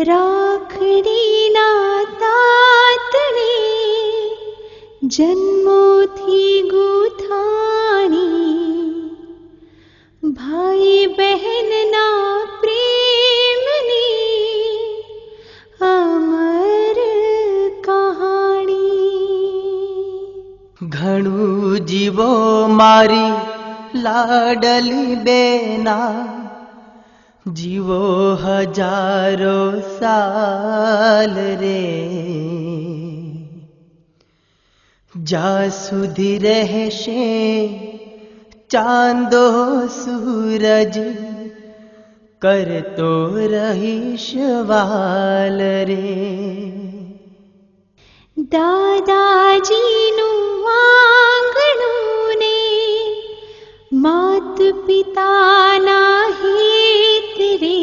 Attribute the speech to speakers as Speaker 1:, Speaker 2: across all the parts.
Speaker 1: રાખડી ના તાતણે જન્મોથી ગૂંથાણી ભાઈ બહેનના પ્રેમની અમર કહાણી।
Speaker 2: ઘણું જીવો મારી લાડલી બેના, જીવો હજારો સાલ રે, જ્યાં સુધી રહેશે ચાંદો સૂરજ, કરતો રહીશ વાલ રે।
Speaker 1: દાદાજીનું આંગણું ને માત પિતાના હિત રે,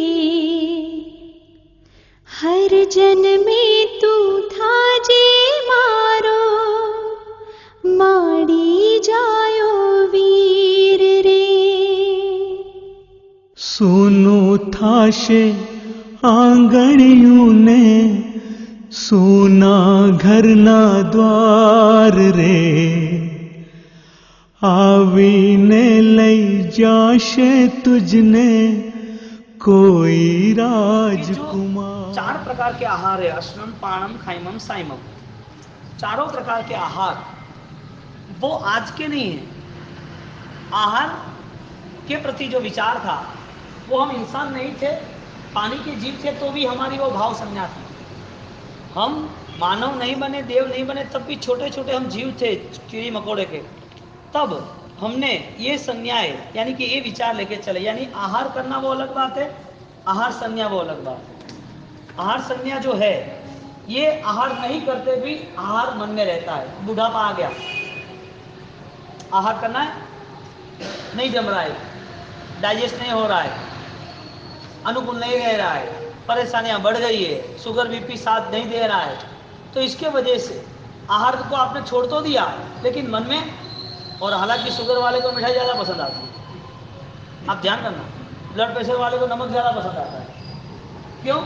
Speaker 1: હર જન્મે તું થાજે મારો માડી જાયો વીર રે।
Speaker 3: સોનું થાશે આંગણિયું ને, સોના ઘરના દ્વાર રે, આવીને લઈ જાશે तुझने कोई राजकुमार।
Speaker 4: चार प्रकार के आहार है, अश्नम पाणम खाइमम साइमम। चारों प्रकार के आहार वो आज के नहीं है। आहार के प्रति जो विचार था वो हम इंसान नहीं थे, पानी के जीव थे तो भी हमारी वो भाव संज्ञा थी। हम मानव नहीं बने, देव नहीं बने, तब भी छोटे छोटे हम जीव थे कीड़ी मकोड़े के, तब हमने ये संज्ञाएं यानी कि ये विचार लेके चले। यानी आहार करना वो अलग बात है, आहार संज्ञा वो अलग बात है। आहार संज्ञा जो है ये आहार नहीं करते भी आहार मन में रहता है। बुढ़ापा आ गया, आहार करना है, नहीं जम रहा है, डाइजेस्ट नहीं हो रहा है, अनुकूल नहीं रह रहा है, परेशानियां बढ़ गई है, शुगर बीपी साथ नहीं दे रहा है, तो इसके वजह से आहार को आपने छोड़ तो दिया लेकिन मन में, और हालांकि शुगर वाले को मिठाई ज़्यादा पसंद आती है, आप ध्यान करना, ब्लड प्रेशर वाले को नमक ज़्यादा पसंद आता है। क्यों?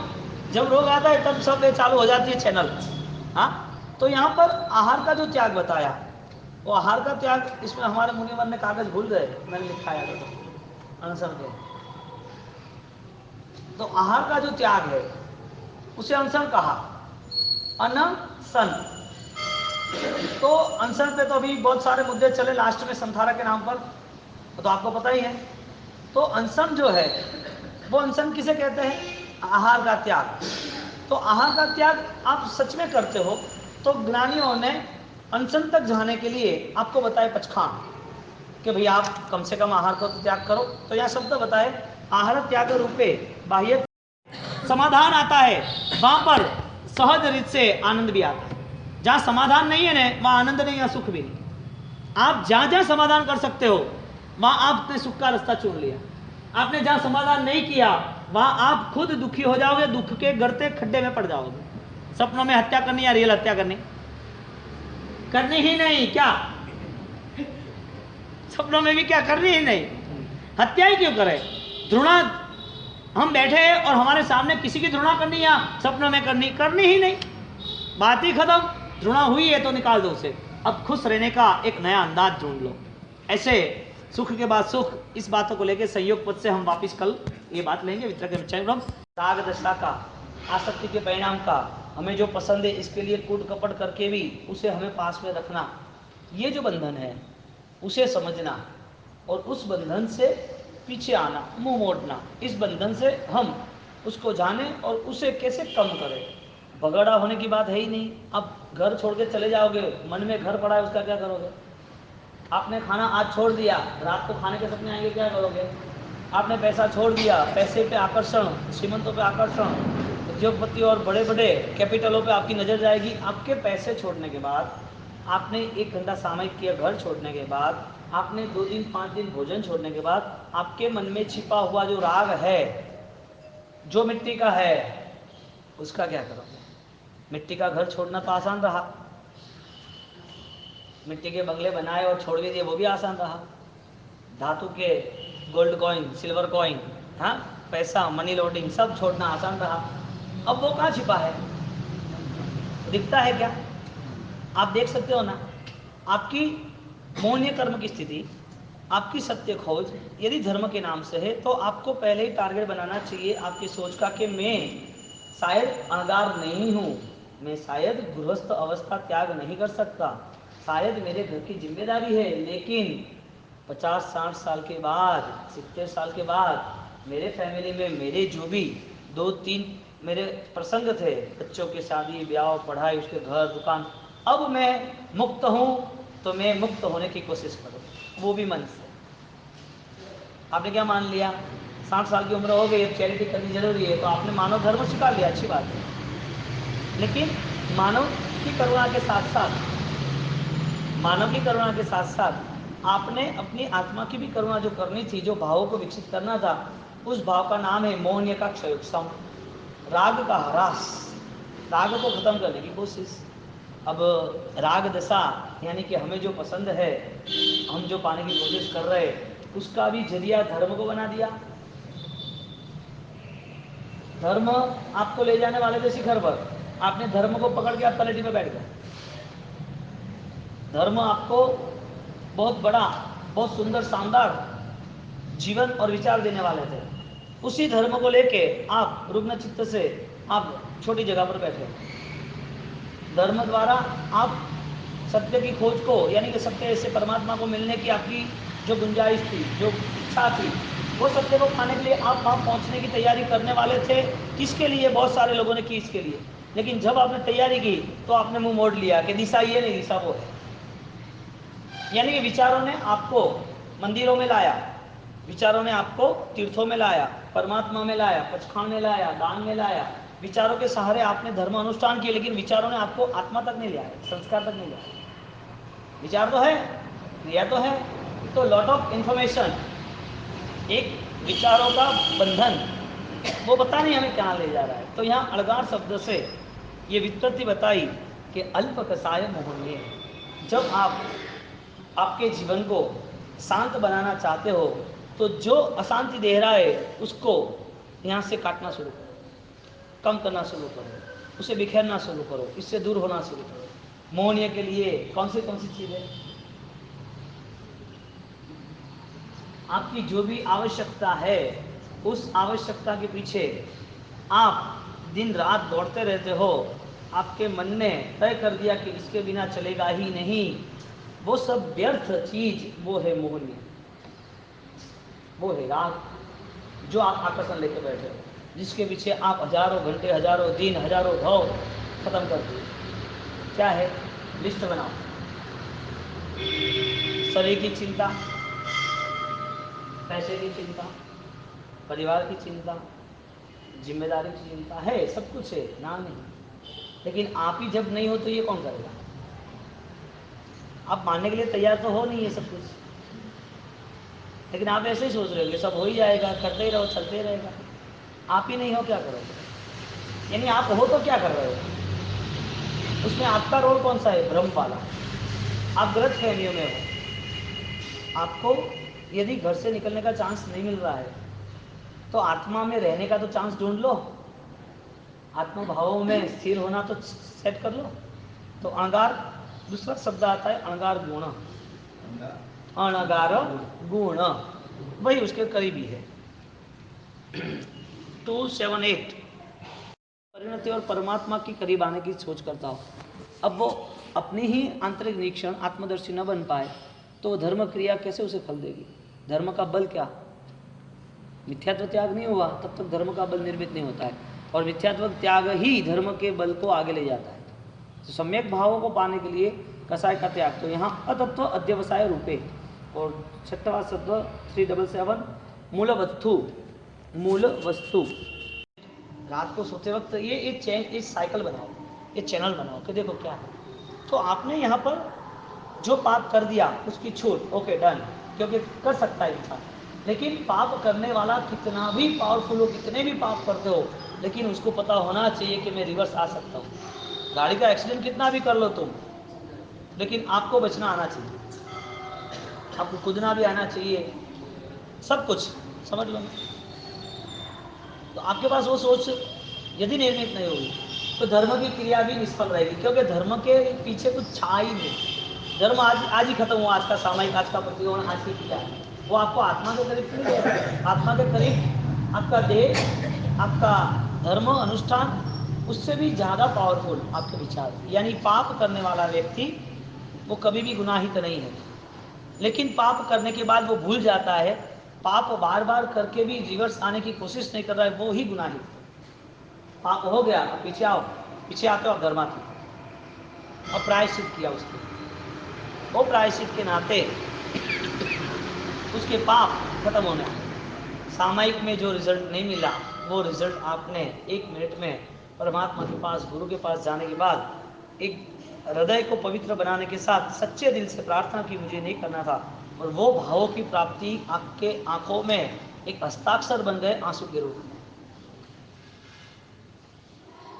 Speaker 4: जब रोग आता है तब सब ये चालू हो जाती है चैनल। हाँ, तो यहाँ पर आहार का जो त्याग बताया, वो आहार का त्याग, इसमें हमारे मुनिवर ने कागज भूल गए, मैंने लिखाया था अनशन के। तो आहार का जो त्याग है उसे अनशन कहा, अनशन। तो अनशन पे तो अभी बहुत सारे मुद्दे चले, लास्ट में संथारा के नाम पर, तो आपको पता ही है। तो अनशन जो है वो अनशन किसे कहते हैं? आहार का त्याग। तो आहार का त्याग आप सच में करते हो तो ज्ञानियों ने अनशन तक जाने के लिए आपको बताए पचखान कि भाई आप कम से कम आहार को त्याग करो। तो यहाँ शब्द बताए, आहार त्याग रूपे बाह्य समाधान आता है, वहां पर सहज रीत से आनंद भी आता है। जहां समाधान नहीं है ना, वहां आनंद नहीं है, सुख भी नहीं। आप जहां जहां समाधान कर सकते हो वहां आपने सुख का रास्ता चुन लिया। आपने जहां समाधान नहीं किया वहां आप खुद दुखी हो जाओगे, दुख के गर्ते खड्डे में पड़ जाओगे। सपनों में हत्या करनी या रियल हत्या करनी? करनी ही नहीं। क्या सपनों में भी क्या करनी ही नहीं? हत्या ही क्यों करे? घृणा, हम बैठे हैं और हमारे सामने किसी की घृणा करनी या सपनों में करनी ही नहीं, बात ही खत्म। घृणा हुई है तो निकाल दो उसे। अब खुश रहने का एक नया अंदाज ढूंढ लो। ऐसे सुख के बाद सुख, इस बातों को लेकर संयोग पद से हम वापिस कल ये बात लेंगे। राग दशा का, आसक्ति के परिणाम का, हमें जो पसंद है इसके लिए कूट कपट करके भी उसे हमें पास में रखना, ये जो बंधन है उसे समझना और उस बंधन से पीछे आना, मुंह मोड़ना। इस बंधन से हम उसको जाने और उसे कैसे कम करें। भगड़ा होने की बात है ही नहीं। अब घर छोड़ के चले जाओगे, मन में घर पड़ा है, उसका क्या करोगे? आपने खाना आज छोड़ दिया, रात को खाने के सपने आएंगे, क्या करोगे? आपने पैसा छोड़ दिया, पैसे पे आकर्षण, श्रीमंतों पे आकर्षण, उद्योगपति और बड़े बड़े कैपिटलों पे आपकी नज़र जाएगी। आपके पैसे छोड़ने के बाद, आपने 1 घंटा सामयिक किया घर छोड़ने के बाद, आपने 2 दिन 5 दिन भोजन छोड़ने के बाद, आपके मन में छिपा हुआ जो राग है, जो मिट्टी का है, उसका क्या करोगे? मिट्टी का घर छोड़ना तो आसान रहा, मिट्टी के बंगले बनाए और छोड़ भी दिए, वो भी आसान रहा। धातु के गोल्ड कॉइन, सिल्वर कॉइन, हाँ, पैसा, मनी लॉन्ड्रिंग सब छोड़ना आसान रहा। अब वो कहाँ छिपा है? दिखता है क्या? आप देख सकते हो ना, आपकी मोहनीय कर्म की स्थिति, आपकी सत्य खोज यदि धर्म के नाम से है, तो आपको पहले ही टारगेट बनाना चाहिए आपकी सोच का कि मैं शायद अणगार नहीं हूँ, मैं शायद गृहस्थ अवस्था त्याग नहीं कर सकता, शायद मेरे घर की जिम्मेदारी है, लेकिन 50-60 साल के बाद, 70 साल के बाद मेरे फैमिली में मेरे जो भी 2-3 मेरे प्रसंग थे, बच्चों की शादी ब्याह पढ़ाई उसके घर दुकान, अब मैं मुक्त हूँ, तो मैं मुक्त होने की कोशिश करूँ, वो भी मन से। आपने क्या मान लिया? 60 साल की उम्र हो गई, अब चैरिटी करनी जरूरी है, तो आपने मानव धर्म स्वीकार लिया, अच्छी बात है। लेकिन मानव की करुणा के साथ साथ, मानव की करुणा के साथ साथ आपने अपनी आत्मा की भी करुणा जो करनी थी, जो भावों को विकसित करना था, उस भाव का नाम है मोहनीय का क्षयोत्सव, राग का ह्रास, राग को खत्म करने की कोशिश। अब राग दशा यानी कि हमें जो पसंद है, हम जो पाने की कोशिश कर रहे हैं, उसका भी जरिया धर्म को बना दिया। धर्म आपको ले जाने वाले थे शिखर पर, आपने धर्म को पकड़ के आप तलेटी पे बैठ गए। धर्म आपको बहुत बड़ा, बहुत सुंदर शानदार जीवन और विचार देने वाले थे, उसी धर्म को लेके आप रुग्ण चित्त से आप छोटी जगह पर बैठे। धर्म द्वारा आप सत्य की खोज को, यानी कि सत्य से परमात्मा को मिलने की आपकी जो गुंजाइश थी, जो इच्छा थी, वो सत्य को पाने के लिए आप वहाँ पहुँचने की तैयारी करने वाले थे। किसके लिए? बहुत सारे लोगों ने की इसके लिए, लेकिन जब आपने तैयारी की तो आपने मुंह मोड़ लिया कि दिशा ये नहीं, दिशा वो है। यानी कि विचारों ने आपको मंदिरों में लाया, विचारों ने आपको तीर्थों में लाया, परमात्मा में लाया, पचखान में लाया, दान में लाया। विचारों के सहारे आपने धर्म अनुष्ठान किए, लेकिन विचारों ने आपको आत्मा तक नहीं लिया, संस्कार तक नहीं लिया। विचार तो है, क्रिया तो है, तो लॉट ऑफ इंफॉर्मेशन, एक विचारों का बंधन, वो पता नहीं हमें कहाँ ले जा रहा है। तो यहाँ अणगार शब्द से ये व्युत्पत्ति बताई कि अल्प कसाय मोहनीय। जब आप आपके जीवन को शांत बनाना चाहते हो, तो जो अशांति दे रहा है उसको यहाँ से काटना शुरू करो, कम करना शुरू करो, उसे बिखेरना शुरू करो, इससे दूर होना शुरू करो। मोहनीय के लिए कौन सी चीज़ें? आपकी जो भी आवश्यकता है, उस आवश्यकता के पीछे आप दिन रात दौड़ते रहते हो, आपके मन ने तय कर दिया कि इसके बिना चलेगा ही नहीं, वो सब व्यर्थ चीज, वो है मोहनीय, वो है राग, जो आप आकर्षण लेके बैठे हो, जिसके पीछे आप हजारों घंटे, हजारों दिन, हजारों भाव खत्म कर दिए। क्या है? लिस्ट बनाओ। शरीर की चिंता, पैसे की चिंता, परिवार की चिंता, जिम्मेदारी की चिंता है, सब कुछ है ना, नहीं, लेकिन आप ही जब नहीं हो तो ये कौन करेगा? आप मानने के लिए तैयार तो हो नहीं है सब कुछ, लेकिन आप ऐसे ही सोच रहे हो कि सब हो ही जाएगा, करते ही रहो, चलते ही रहेगा। आप ही नहीं हो, क्या करोगे? यानी आप हो तो क्या कर रहे हो? उसमें आपका रोल कौन सा है? भ्रम वाला। आप गलत फहमियों में हो। आपको यदि घर से निकलने का चांस नहीं मिल रहा है, तो आत्मा में रहने का तो चांस ढूंढ लो, आत्मा भावों में स्थिर होना तो सेट कर लो। तो अणगार, दूसरा शब्द आता है अणगार गुण, अणगार गुण, वही उसके करीबी है। 278 परिणति और परमात्मा की करीब आने की सोच करता हो। अब वो अपनी ही आंतरिक निरीक्षण आत्मदर्शी न बन पाए, तो धर्म क्रिया कैसे उसे फल देगी? धर्म का बल क्या? मिथ्यात्व त्याग नहीं हुआ तब तक धर्म का बल निर्मित नहीं होता है, और मिथ्यात्व त्याग ही धर्म के बल को आगे ले जाता है। तो सम्यक भावों को पाने के लिए कसाय का त्याग। तो यहाँ अतत्व अध्यवसाय रूपे, और छठवां शब्द 377 मूल वस्तु, मूल वस्तु। रात को सोते वक्त ये साइकिल बनाओ, ये चैनल बनाओ कि देखो क्या है। तो आपने यहाँ पर जो पाप कर दिया उसकी छूट, ओके डन, क्योंकि कर सकता है इंसान। लेकिन पाप करने वाला कितना भी पावरफुल हो, कितने भी पाप करते हो, लेकिन उसको पता होना चाहिए कि मैं रिवर्स आ सकता हूँ। गाड़ी का एक्सीडेंट कितना भी कर लो तुम, लेकिन आपको बचना आना चाहिए, आपको कूदना भी आना चाहिए, सब कुछ समझ लो। तो आपके पास वो सोच यदि निर्मित नहीं होगी तो धर्म की क्रिया भी निष्फल रहेगी, क्योंकि धर्म के पीछे कुछ छा ही नहीं। धर्म आज ही खत्म हुआ, आज का सामायिक, आज का प्रतिकोण, आज की क्रिया, वो आपको आत्मा के करीब नहीं गया। आत्मा के करीब आपका देह, आपका धर्म अनुष्ठान, उससे भी ज़्यादा पावरफुल आपके विचार। यानी पाप करने वाला व्यक्ति वो कभी भी गुनाहित नहीं है, लेकिन पाप करने के बाद वो भूल जाता है, पाप बार बार करके भी रिवर्स आने की कोशिश नहीं कर रहा है, वो ही गुनाहित। पाप हो गया, अब पीछे आओ, पीछे आते हो आप धर्मात्मा, और प्रायश्चित किया उसके, वो प्रायश्चित के नाते उसके पाप खत्म होने आए। सामायिक में जो रिजल्ट नहीं मिला, वो रिजल्ट आपने 1 मिनट में परमात्मा के पास, गुरु के पास जाने के बाद एक हृदय को पवित्र बनाने के साथ सच्चे दिल से प्रार्थना की मुझे नहीं करना था, और वो भावों की प्राप्ति आपके आंखों में एक हस्ताक्षर बन गए आंसू के रूप में।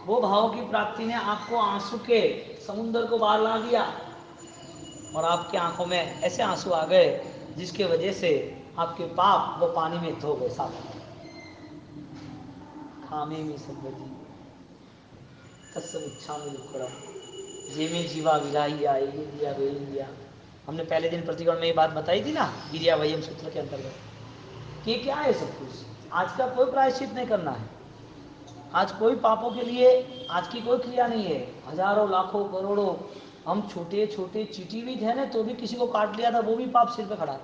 Speaker 4: वो भावों की प्राप्ति ने आपको आंसू के समुद्र को बाहर ला दिया, और आपकी आंखों में ऐसे आंसू आ गए जिसके वजह से आपके पाप वो पानी में धो गए साफ। खामे में संबजी तत्सव इच्छा में दुखड़ा जे में जीवा विराही आए दिया वे दिया। हमने पहले दिन प्रतिकोण में ये बात बताई थी ना, गिरिया वयम सूत्र के अंतर्गत, कि क्या है सब कुछ। आज का कोई प्रायश्चित नहीं करना है, आज कोई पापों के लिए आज की कोई क्रिया नहीं है। हजारों लाखों करोड़ों हम छोटे छोटे चींटी भी थे ना, तो भी किसी को काट लिया था, वो भी पाप सिर पे खड़ा,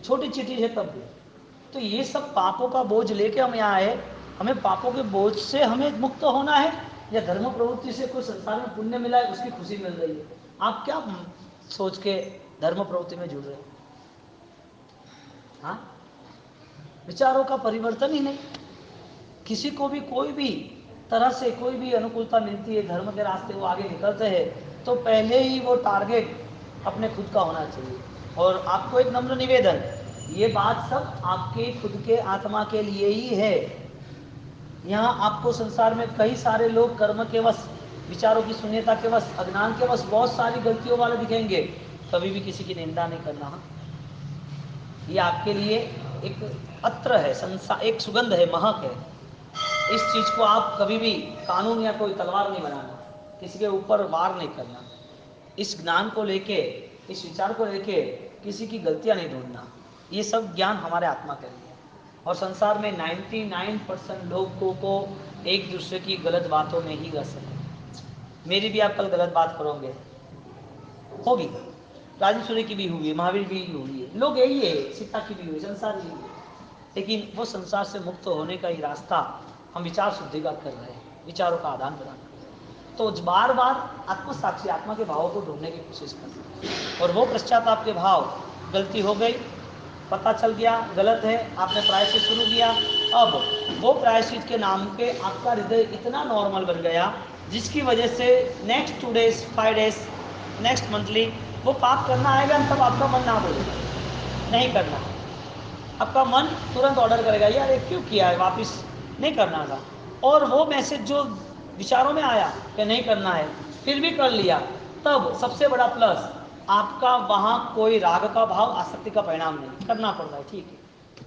Speaker 4: छोटी चींटी है तब भी। तो ये सब पापों का बोझ लेके हम यहाँ आए, हमें पापों के बोझ से हमें मुक्त होना है, या धर्म प्रवृत्ति से कोई संसार में पुण्य मिला है उसकी खुशी मिल रही है। आप क्या सोच के धर्म प्रवृत्ति में जुड़ रहे हो? हाँ, विचारों का परिवर्तन ही नहीं। किसी को भी कोई भी तरह से कोई भी अनुकूलता मिलती है, धर्म के रास्ते वो आगे निकलते हैं, तो पहले ही वो टारगेट अपने खुद का होना चाहिए। और आपको एक नम्र निवेदन, ये बात सब आपके खुद के आत्मा के लिए ही है। यहाँ आपको संसार में कई सारे लोग कर्म के वश, विचारों की शून्यता के वश, अज्ञान के वश बहुत सारी गलतियों वाले दिखेंगे, कभी भी किसी की निंदा नहीं करना। ये आपके लिए एक अत्र है, संसार एक सुगंध है, महक है। इस चीज को आप कभी भी कानून या कोई तलवार नहीं बनाना, किसी के ऊपर वार नहीं करना। इस ज्ञान को लेके, इस विचार को लेके किसी की गलतियां नहीं ढूंढना। ये सब ज्ञान हमारे आत्मा के लिए। और संसार में 99% लोगों को एक दूसरे की गलत बातों में ही रस है। मेरी भी आप कल गलत बात करोगे, होगी, राजेश्वरी की भी हुई है, महावीर की भी हुई है, लोग यही है, सीता की भी हुई, संसार यही है। लेकिन वो संसार से मुक्त होने का ही रास्ता हम विचार शुद्धि का कर रहे हैं, विचारों का आदान प्रदान। तो बार बार आत्मसाक्षी आत्मा के भावों को ढूंढने की कोशिश करते, और वो पश्चाताप के भाव, गलती हो गई, पता चल गया गलत है, आपने प्रायश्चित शुरू किया, अब वो प्रायश्चित के नाम पे आपका हृदय इतना नॉर्मल बन गया, जिसकी वजह से next 2 days 5 days next monthly वो पाप करना आएगा, तब आपका मन ना बोलेगा नहीं करना। आपका मन तुरंत ऑर्डर करेगा, यार ये क्यों किया है, वापस नहीं करना था। और वो मैसेज जो विचारों में आया कि नहीं करना है, फिर भी कर लिया, तब सबसे बड़ा प्लस आपका वहां कोई राग का भाव, आसक्ति का परिणाम नहीं, करना पड़ रहा है, ठीक है।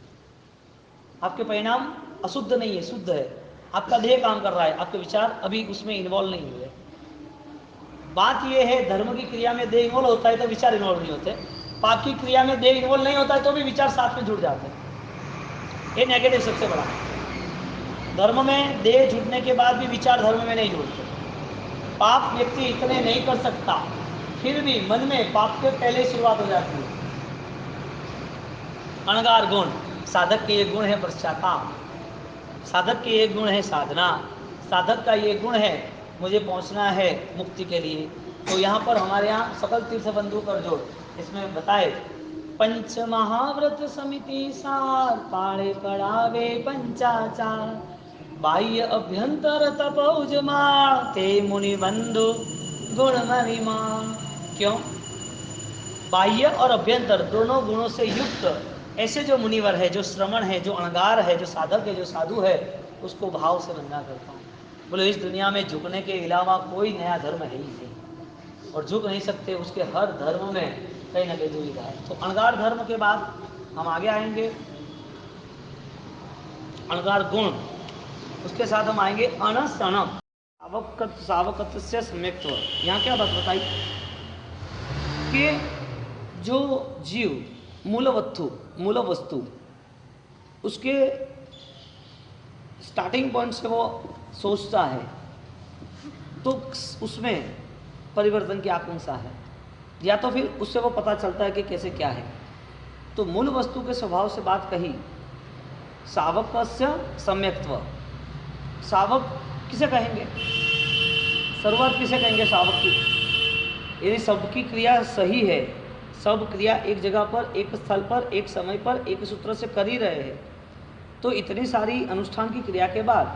Speaker 4: आपके परिणाम अशुद्ध नहीं है, शुद्ध है। आपका देह काम कर रहा है, आपके विचार अभी उसमें इन्वॉल्व नहीं हुए। बात यह है, धर्म की क्रिया में देह इन्वॉल्व होता है तो विचार इन्वॉल्व नहीं होते, पाप की क्रिया में देह इन्वॉल्व नहीं होता है तो भी विचार साथ में जुड़ जाते हैं। ये नेगेटिव सबसे बड़ा है। धर्म में देह जुड़ने के बाद भी विचार धर्म में नहीं जुड़ते। पाप व्यक्ति इतने नहीं कर सकता, फिर भी मन में पाप के पहले शुरुआत हो जाती है। अणगार गुण, साधक के ये गुण है पश्चाताप, साधक के ये गुण है साधना, साधक का ये गुण है मुझे पहुंचना है मुक्ति के लिए। तो यहाँ पर हमारे यहाँ सकल तीर्थ बंधु कर जोड़ इसमें बताए, पंच महाव्रत समिति सार पाड़े पड़ावे पंचाचार, बाह्य अभ्यंतर तपौज मार ते मुनि बंधु गुण महिमा। क्यों? बाह्य और अभ्यंतर दोनों गुणों से युक्त ऐसे जो मुनिवर है, जो श्रमण है, जो अणगार है, जो साधक है, जो साधु है, उसको भाव से वंदना करता हूँ। बोले इस दुनिया में झुकने के अलावा कोई नया धर्म है ही नहीं, और झुक नहीं सकते, उसके हर धर्म में कहीं ना कहीं दुविधा है। तो अणगार धर्म के बाद हम आगे आएंगे। अणगार गुण उसके साथ हम आएंगे अनसणम, सावकत्व से सम्यक्त्व। यहाँ क्या बात बताई कि जो जीव मूल वस्तु उसके स्टार्टिंग पॉइंट से वो सोचता है तो उसमें परिवर्तन की आकांक्षा है, या तो फिर उससे वो पता चलता है कि कैसे क्या है। तो मूल वस्तु के स्वभाव से बात कही, सावकस्य सम्यक्त्व। सावक किसे कहेंगे? शुरुआत किसे कहेंगे सावक की? यदि सबकी क्रिया सही है, सब क्रिया एक जगह पर, एक स्थल पर, एक समय पर, एक सूत्र से कर ही रहे हैं, तो इतनी सारी अनुष्ठान की क्रिया के बाद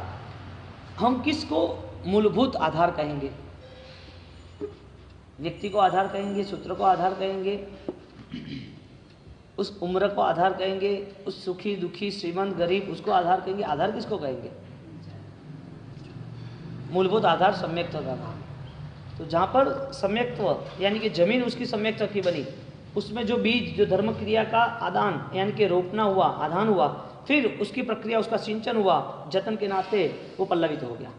Speaker 4: हम किसको मूलभूत आधार कहेंगे? व्यक्ति को आधार कहेंगे, सूत्र को आधार कहेंगे, उस उम्र को आधार कहेंगे, उस सुखी दुखी श्रीमंत गरीब उसको आधार कहेंगे? आधार किसको कहेंगे? मूलभूत आधार सम्यक्त्व का नाम। तो जहाँ पर सम्यक्त्व यानी कि जमीन उसकी सम्यक्त्व की बनी, उसमें जो बीज, जो धर्म क्रिया का आदान यानी कि रोपना हुआ, आधान हुआ, फिर उसकी प्रक्रिया, उसका सिंचन हुआ, जतन के नाते वो पल्लवित हो गया।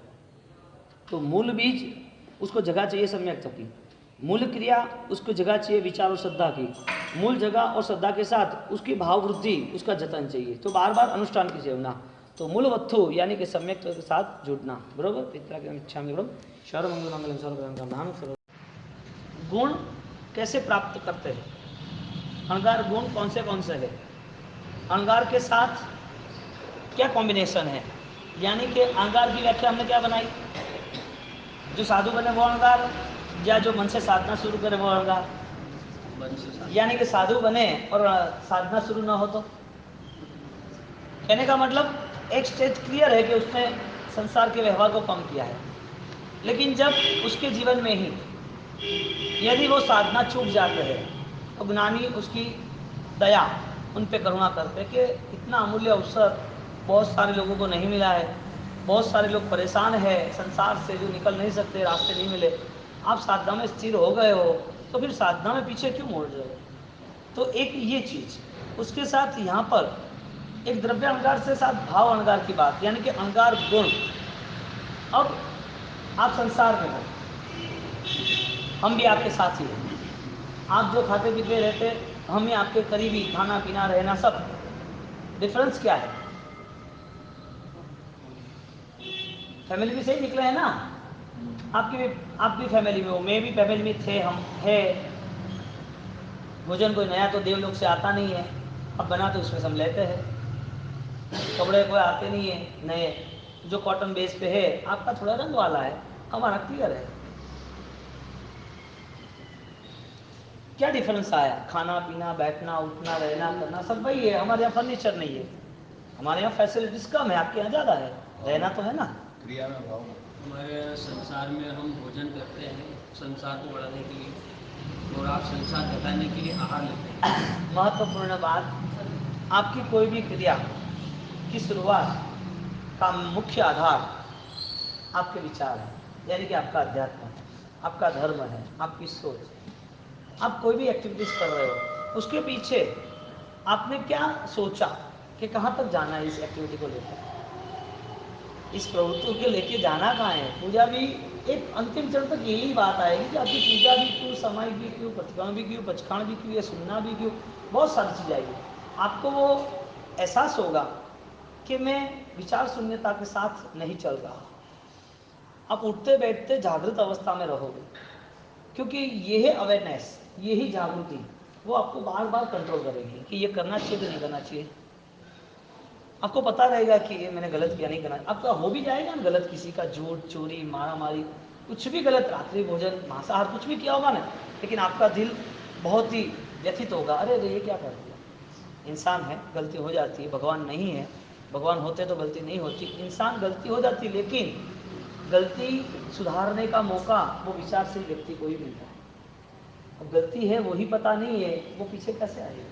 Speaker 4: तो मूल बीज उसको जगह चाहिए सम्यक्त्व की, मूल क्रिया उसको जगह चाहिए विचार और श्रद्धा की, मूल जगह और श्रद्धा के साथ उसकी भाव वृद्धि, उसका जतन चाहिए। तो बार बार अनुष्ठान की सेवना, तो मूल वत्थु यानी कि सम्यक्त्व के साथ जुड़ना। बरोबर? पितरा की इच्छा में शौर मंगल मंगलम सर्व। गुण कैसे प्राप्त करते हैं? अणगार गुण कौन से है? अणगार के साथ क्या कॉम्बिनेशन है? यानी कि अणगार की व्याख्या हमने क्या बनाई? जो साधु बने वो अणगार, या जो मन से साधना शुरू करे वो अणगार? यानी कि साधु बने और साधना शुरू ना हो तो? कहने का मतलब एक स्टेज क्लियर है कि उसने संसार के व्यवहार को कम किया है, लेकिन जब उसके जीवन में ही यदि वो साधना चूक जाते हैं तो ज्ञानी उसकी दया उन पे करुणा करते कि इतना अमूल्य अवसर बहुत सारे लोगों को नहीं मिला है, बहुत सारे लोग परेशान हैं संसार से, जो निकल नहीं सकते, रास्ते नहीं मिले, आप साधना में स्थिर हो गए हो तो फिर साधना में पीछे क्यों मोड़ रहे हो? तो एक ये चीज, उसके साथ यहाँ पर एक द्रव्य अणगार से साथ भाव अणगार की बात, यानी कि अणगार गुण। अब आप संसार में हो, हम भी आपके साथ ही हैं, आप जो खाते पीते रहते हम ही आपके करीबी, खाना पीना रहना सब। डिफरेंस क्या है? फैमिली में से ही निकले हैं ना, आप भी फैमिली में हो, मैं भी फैमिली में थे, हम है। भोजन कोई नया तो देवलोक से आता नहीं है, अब बना तो उसमें सब लेते हैं। कपड़े कोई आते नहीं है नए, जो कॉटन बेस पे है, आपका थोड़ा रंग वाला है, हमारा क्लियर है। क्या डिफरेंस आया? खाना पीना, बैठना उठना, रहना करना सब वही है। हमारे यहाँ फर्नीचर नहीं है, हमारे यहाँ फैसिलिटीज कम है, आपके यहाँ ज़्यादा है, रहना तो है ना।
Speaker 5: क्रिया में भाव हमारे संसार में हम भोजन करते हैं संसार को बढ़ाने के लिए, और आप संसार घटाने के लिए आहार लेते हैं।
Speaker 4: महत्वपूर्ण बात, आपकी कोई भी क्रिया की शुरुआत का मुख्य आधार आपके विचार है, यानी कि आपका अध्यात्म है, आपका धर्म है, आपकी सोच। आप कोई भी एक्टिविटीज कर रहे हो, उसके पीछे आपने क्या सोचा कि कहाँ तक जाना है इस एक्टिविटी को लेकर, इस प्रवृत्ति को लेके जाना कहाँ है। पूजा भी एक अंतिम चरण तक यही बात आएगी कि आपकी पूजा भी क्यों, समय भी क्यों, प्रतिक्रमण भी क्यों, पचखाण भी क्यों, या सुनना भी क्यों, बहुत सारी चीज़ आएगी। आपको वो एहसास होगा कि मैं विचार शून्यता के साथ नहीं चल रहा। आप उठते बैठते जागृत अवस्था में रहोगे, क्योंकि ये है अवेयरनेस, यही जागृति, वो आपको बार बार कंट्रोल करेगी कि ये करना चाहिए कि नहीं करना चाहिए। आपको पता रहेगा कि ये मैंने गलत किया, नहीं करना। आपका हो भी जाएगा ना गलत, किसी का झूठ, चोरी, मारा मारी, कुछ भी गलत, रात्रि भोजन, मांसाहार, कुछ भी किया होगा ना, लेकिन आपका दिल बहुत ही व्यथित होगा, अरे ये क्या कर दिया। इंसान है, गलती हो जाती है, भगवान नहीं है, भगवान होते तो गलती नहीं होती, इंसान गलती हो जाती, लेकिन गलती सुधारने का मौका वो विचार से व्यक्ति को ही मिलता है। अब गलती है वही पता नहीं है, वो पीछे कैसे आएगा,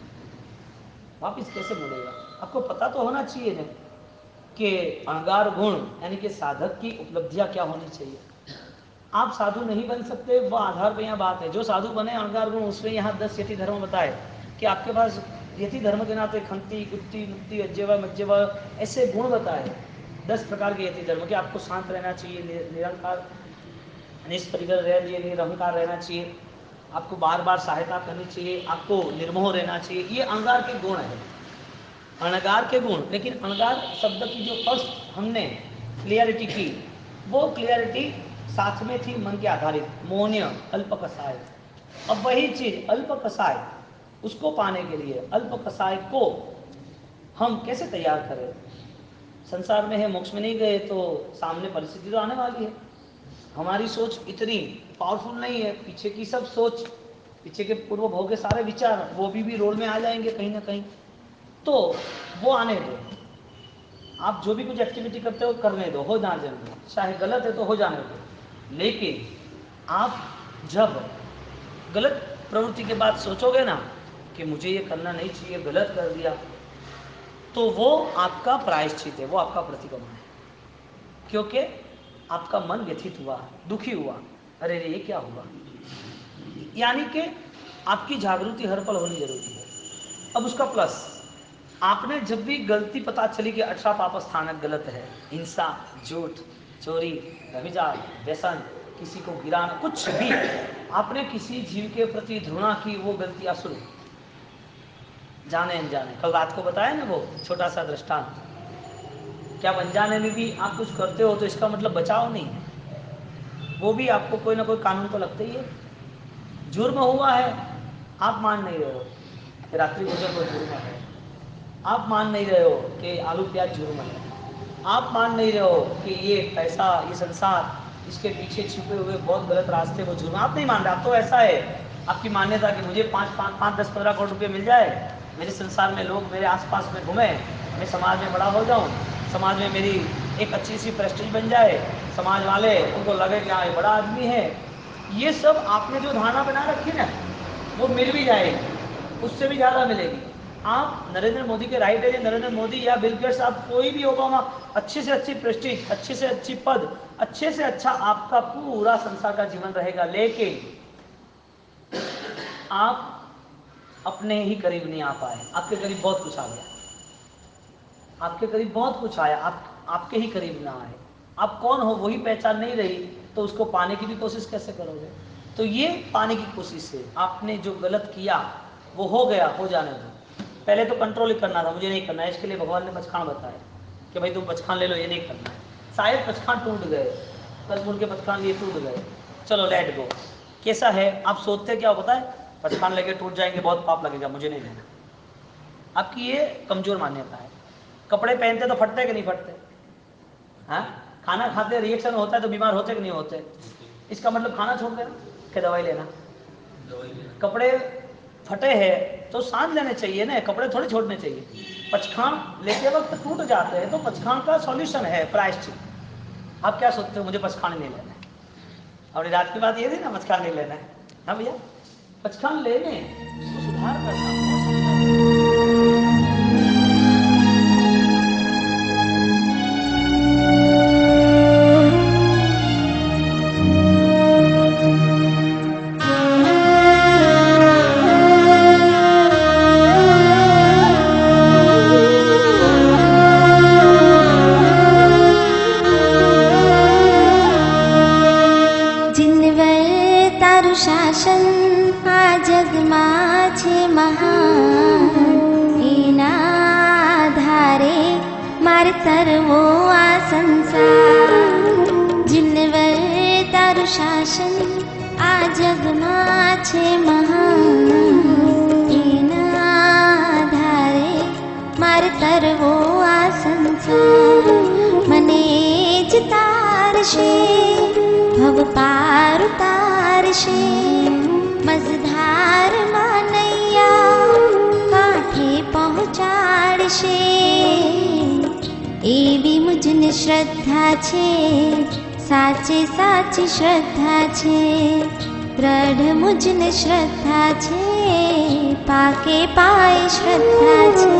Speaker 4: वापिस कैसे मुड़ेगा। आपको पता तो होना चाहिए ना कि अणगार गुण यानी कि साधक की उपलब्धियां क्या होनी चाहिए। आप साधु नहीं बन सकते, वह आधार पे यहाँ बात है। जो साधु बने अणगार गुण, उसमें यहाँ 10 यति धर्म बताए कि आपके पास यति धर्म के नाते खंती, कुत्ती, मुक्ति, अज्जवा, मज्जवा, ऐसे गुण बताए। 10 प्रकार के यति धर्म के आपको शांत रहना चाहिए, निरंकार निष्परिकर रहना चाहिए, निरहंकार रहना चाहिए, आपको बार बार सहायता करनी चाहिए, आपको निर्मोह रहना चाहिए। ये अणगार के गुण है, अणगार के गुण। लेकिन अणगार शब्द की जो फर्स्ट हमने क्लियरिटी की, वो क्लियरिटी साथ में थी मन के आधारित, मोहनीय, अल्प कसाय। अब वही चीज अल्प कसाय, उसको पाने के लिए अल्प कसाय को हम कैसे तैयार करें? संसार में है, मोक्ष में नहीं गए तो सामने परिस्थिति तो आने वाली है। हमारी सोच इतनी पावरफुल नहीं है, पीछे की सब सोच, पीछे के पूर्व भोग के सारे विचार वो भी रोल में आ जाएंगे कहीं ना कहीं। तो वो आने दो, आप जो भी कुछ एक्टिविटी करते हो करने दो, हो जाने दो, चाहे गलत है तो हो जाने दो। लेकिन आप जब गलत प्रवृत्ति के बाद सोचोगे ना कि मुझे ये करना नहीं चाहिए, गलत कर दिया, तो वो आपका प्रायश्चित है, वो आपका प्रतिक्रमण है। क्योंकि आपका मन व्यथित हुआ, दुखी हुआ, अरे रे ये क्या हुआ। यानी कि आपकी जागृति हर पल होनी जरूरी है। अब उसका प्लस, आपने जब भी गलती पता चली कि 18 पाप स्थानक गलत है, हिंसा, झूठ, चोरी, व्यभिचार, व्यसन, किसी को गिराना, कुछ भी आपने किसी जीव के प्रति घृणा की, वो गलती असुर जाने अनजाने। कल रात को बताया ना वो छोटा सा दृष्टांत, क्या अनजाने में भी आप कुछ करते हो तो इसका मतलब बचाव नहीं है, वो भी आपको कोई ना कोई कानून तो लगता ही है। जुर्म हुआ है, आप मान नहीं रहे हो कि रात्रि भोजन को जुर्म है, आप मान नहीं रहे हो कि आलू प्याज जुर्म है, आप मान नहीं रहे हो कि ये पैसा, ये संसार, इसके पीछे छिपे हुए बहुत गलत रास्ते वो जुर्म, आप नहीं मान रहे। आप तो ऐसा है आपकी मान्यता कि मुझे 5, 10, 15 करोड़ रुपये मिल जाए, मेरे संसार में लोग मेरे आसपास में घूमे, मैं समाज में बड़ा हो जाऊं, समाज में मेरी एक अच्छी सी प्रेस्टीज बन जाए, समाज वाले उनको लगे कि हाँ ये बड़ा आदमी है। ये सब आपने जो धारणा बना रखी ना, वो मिल भी जाएगी, उससे भी ज़्यादा मिलेगी। आप नरेंद्र मोदी के राइट है, नरेंद्र मोदी या बिल गेट्स, आप कोई भी ओबामा, अच्छी से अच्छी प्रेस्टीज, अच्छी से अच्छी पद, अच्छे से अच्छा आपका पूरा संसार का जीवन रहेगा, लेकिन आप अपने ही करीब नहीं आ पाए। आपके करीब बहुत कुछ आ गया, आपके करीब बहुत कुछ आया, आपके ही करीब ना आए। आप कौन हो वही पहचान नहीं रही, तो उसको पाने की भी कोशिश कैसे करोगे? तो ये पाने की कोशिश से आपने जो गलत किया वो हो गया, हो जाने दो। पहले तो कंट्रोल ही करना था, मुझे नहीं करना है, इसके लिए भगवान ने पचखान बताया कि भाई तुम पचखान ले लो, ये नहीं करना है। शायद पचखान टूट गए, कल मुड़ के पचखान लिए टूट गए, चलो लेट गो। कैसा है, आप सोचते क्या पता है, पचखान लेके टूट जाएंगे, बहुत पाप लगेगा, मुझे नहीं लेना। आपकी ये कमजोर मान्यता है। कपड़े पहनते तो फटते कि नहीं फटते? हाँ, खाना खाते रिएक्शन होता है तो बीमार होते कि नहीं होते? इसका मतलब खाना छोड़ देना कि दवाई लेना? कपड़े फटे हैं तो सांस लेने चाहिए ना, कपड़े थोड़े छोड़ने चाहिए। पचखान लेते वक्त टूट जाते हैं तो पचखान का सॉल्यूशन है प्रायश्चित। आप क्या सोचते हो, मुझे पचखान नहीं लेना है? और रात की बात ये थी ना, पचखान नहीं लेना है। हाँ भैया, पचखान लेने, उसको सुधार करना।
Speaker 1: શાસન આ જગમાં છે મહાન, એના આધારે મારે તરવો આ સંસાર. જીનવર તારું શાસન આ જગમાં છે મહાન, એના આધારે મારે તરવો આ સંસાર. મને જ તારશે ભવ પાર ઉતારશે, મઝધાર માં નૈયા કાંઠે પહોંચાડશે. એવી મુજને શ્રદ્ધા છે, સાચે સાચી શ્રદ્ધા છે. દ્રઢ મુજને શ્રદ્ધા છે, પાકે પાય શ્રદ્ધા છે.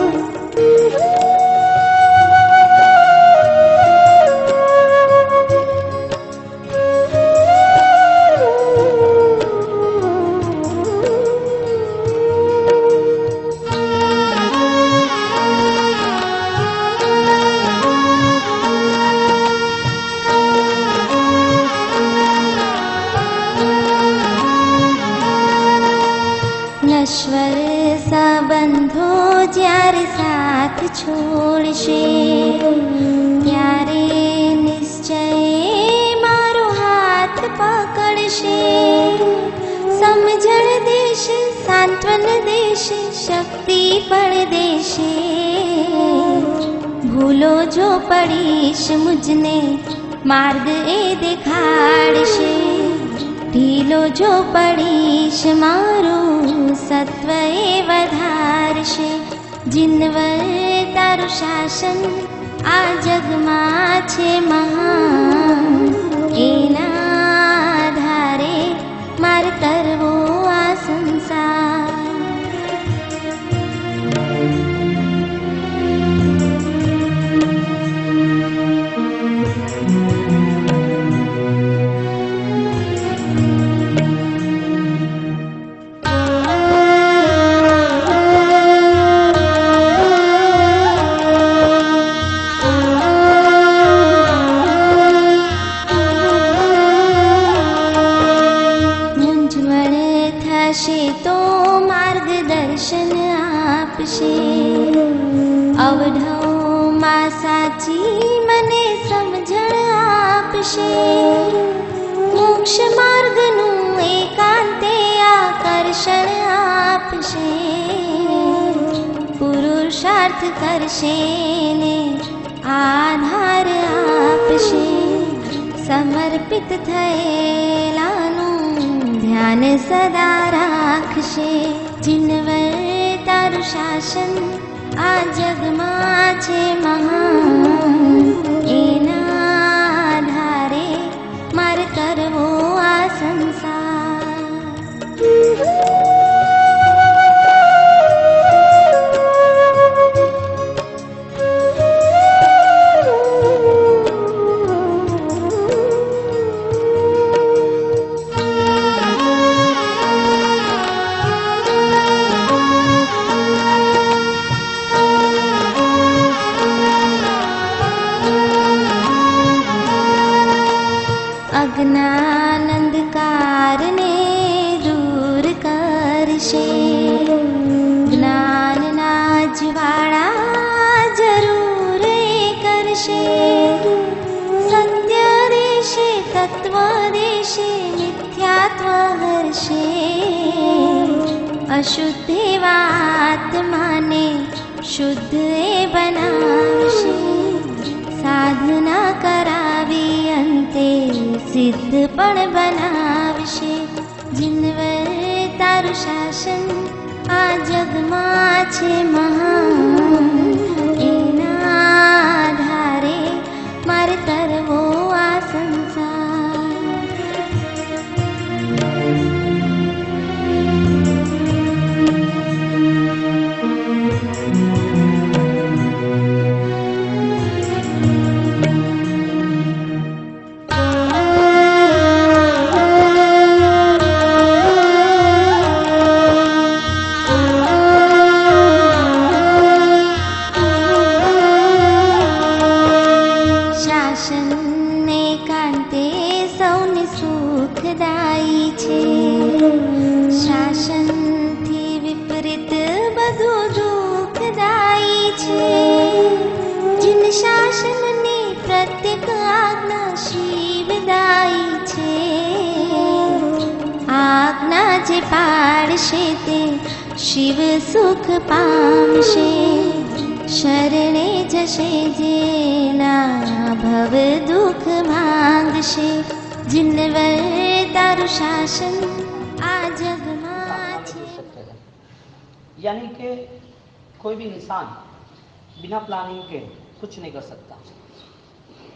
Speaker 1: છોડશે ત્યારે નિશ્ચય મારો હાથ પકડશે. સમજણ દેશે, સાંત્વન દેશે, શક્તિ પણ દેશે. ભૂલો જો પડીશ મુજને માર્ગ એ દેખાડશે. ઢીલો જો પડીશ મારું સત્વ એ વધારશે. જીનવર તારું શાસન આ જગમાં છે મહાન. એના આધારે મારે કરવો આ સંસાર. તો માર્ગદર્શન આપશે. અવઢવમાં સાચી મને સમજણ આપશે. મોક્ષ માર્ગનું એકાંતે આકર્ષણ આપશે. પુરુષાર્થ કરશે ને આધાર આપશે. સમર્પિત થયેલાનું ધ્યાન સદા રાખશે. જીનવર તારું શાસન આ જગમાં છે મહાન. એના આધારે મારે કરવો આ સંસાર. અજ્ઞાનંધકારને દૂર કરશે. જ્ઞાનના જ્વાળા જરૂર એ કરશે. સત્ય દેશે, તત્વ દેશે, મિથ્યાત્વ હરશે. અશુદ્ધ એવા આત્માને શુદ્ધ એ બનાવશે. સાધના કરાવી અંતે સિદ્ધ પણ બનાવશે. જીનવર તારું શાસન આ જગમાં છે મહાન. એના આધારે મારે કરવો આ સંસાર. શાસનને કાંતે સૌને સુખદાયી છે. શાસનથી વિપરીત બધું દુઃખદાયી છે. જીન શાસનની પ્રત્યેક આજ્ઞા શિવદાયી છે. આજ્ઞા જે પાડશે તે શિવ સુખ પામશે. શરણે જશે જેના ભવ દુઃખ માંગશે. જીનવર તારું શાસન આ જગમાં છે.
Speaker 4: यानी कि कोई भी इंसान बिना प्लानिंग के कुछ नहीं कर सकता.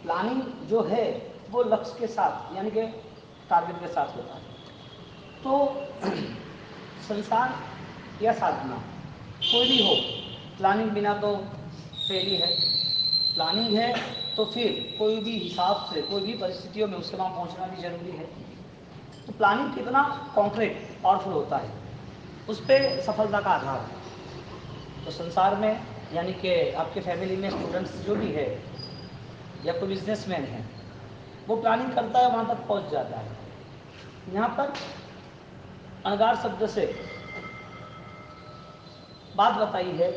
Speaker 4: प्लानिंग जो है वो लक्ष्य के साथ यानी कि टारगेट के साथ होता है. तो संसार या साधना कोई भी हो, प्लानिंग बिना तो फेल ही है. प्लानिंग है तो फिर कोई भी हिसाब से कोई भी परिस्थितियों में उसके वहाँ पहुँचना भी जरूरी है. तो प्लानिंग कितना कॉन्क्रीट पावरफुल होता है उस पर सफलता का आधार है. तो संसार में यानी कि आपके फैमिली में स्टूडेंट्स जो भी है या कोई बिजनेसमैन है वो प्लानिंग करता है, वहाँ तक पहुँच जाता है. यहाँ पर अणगार शब्द से बात बताई है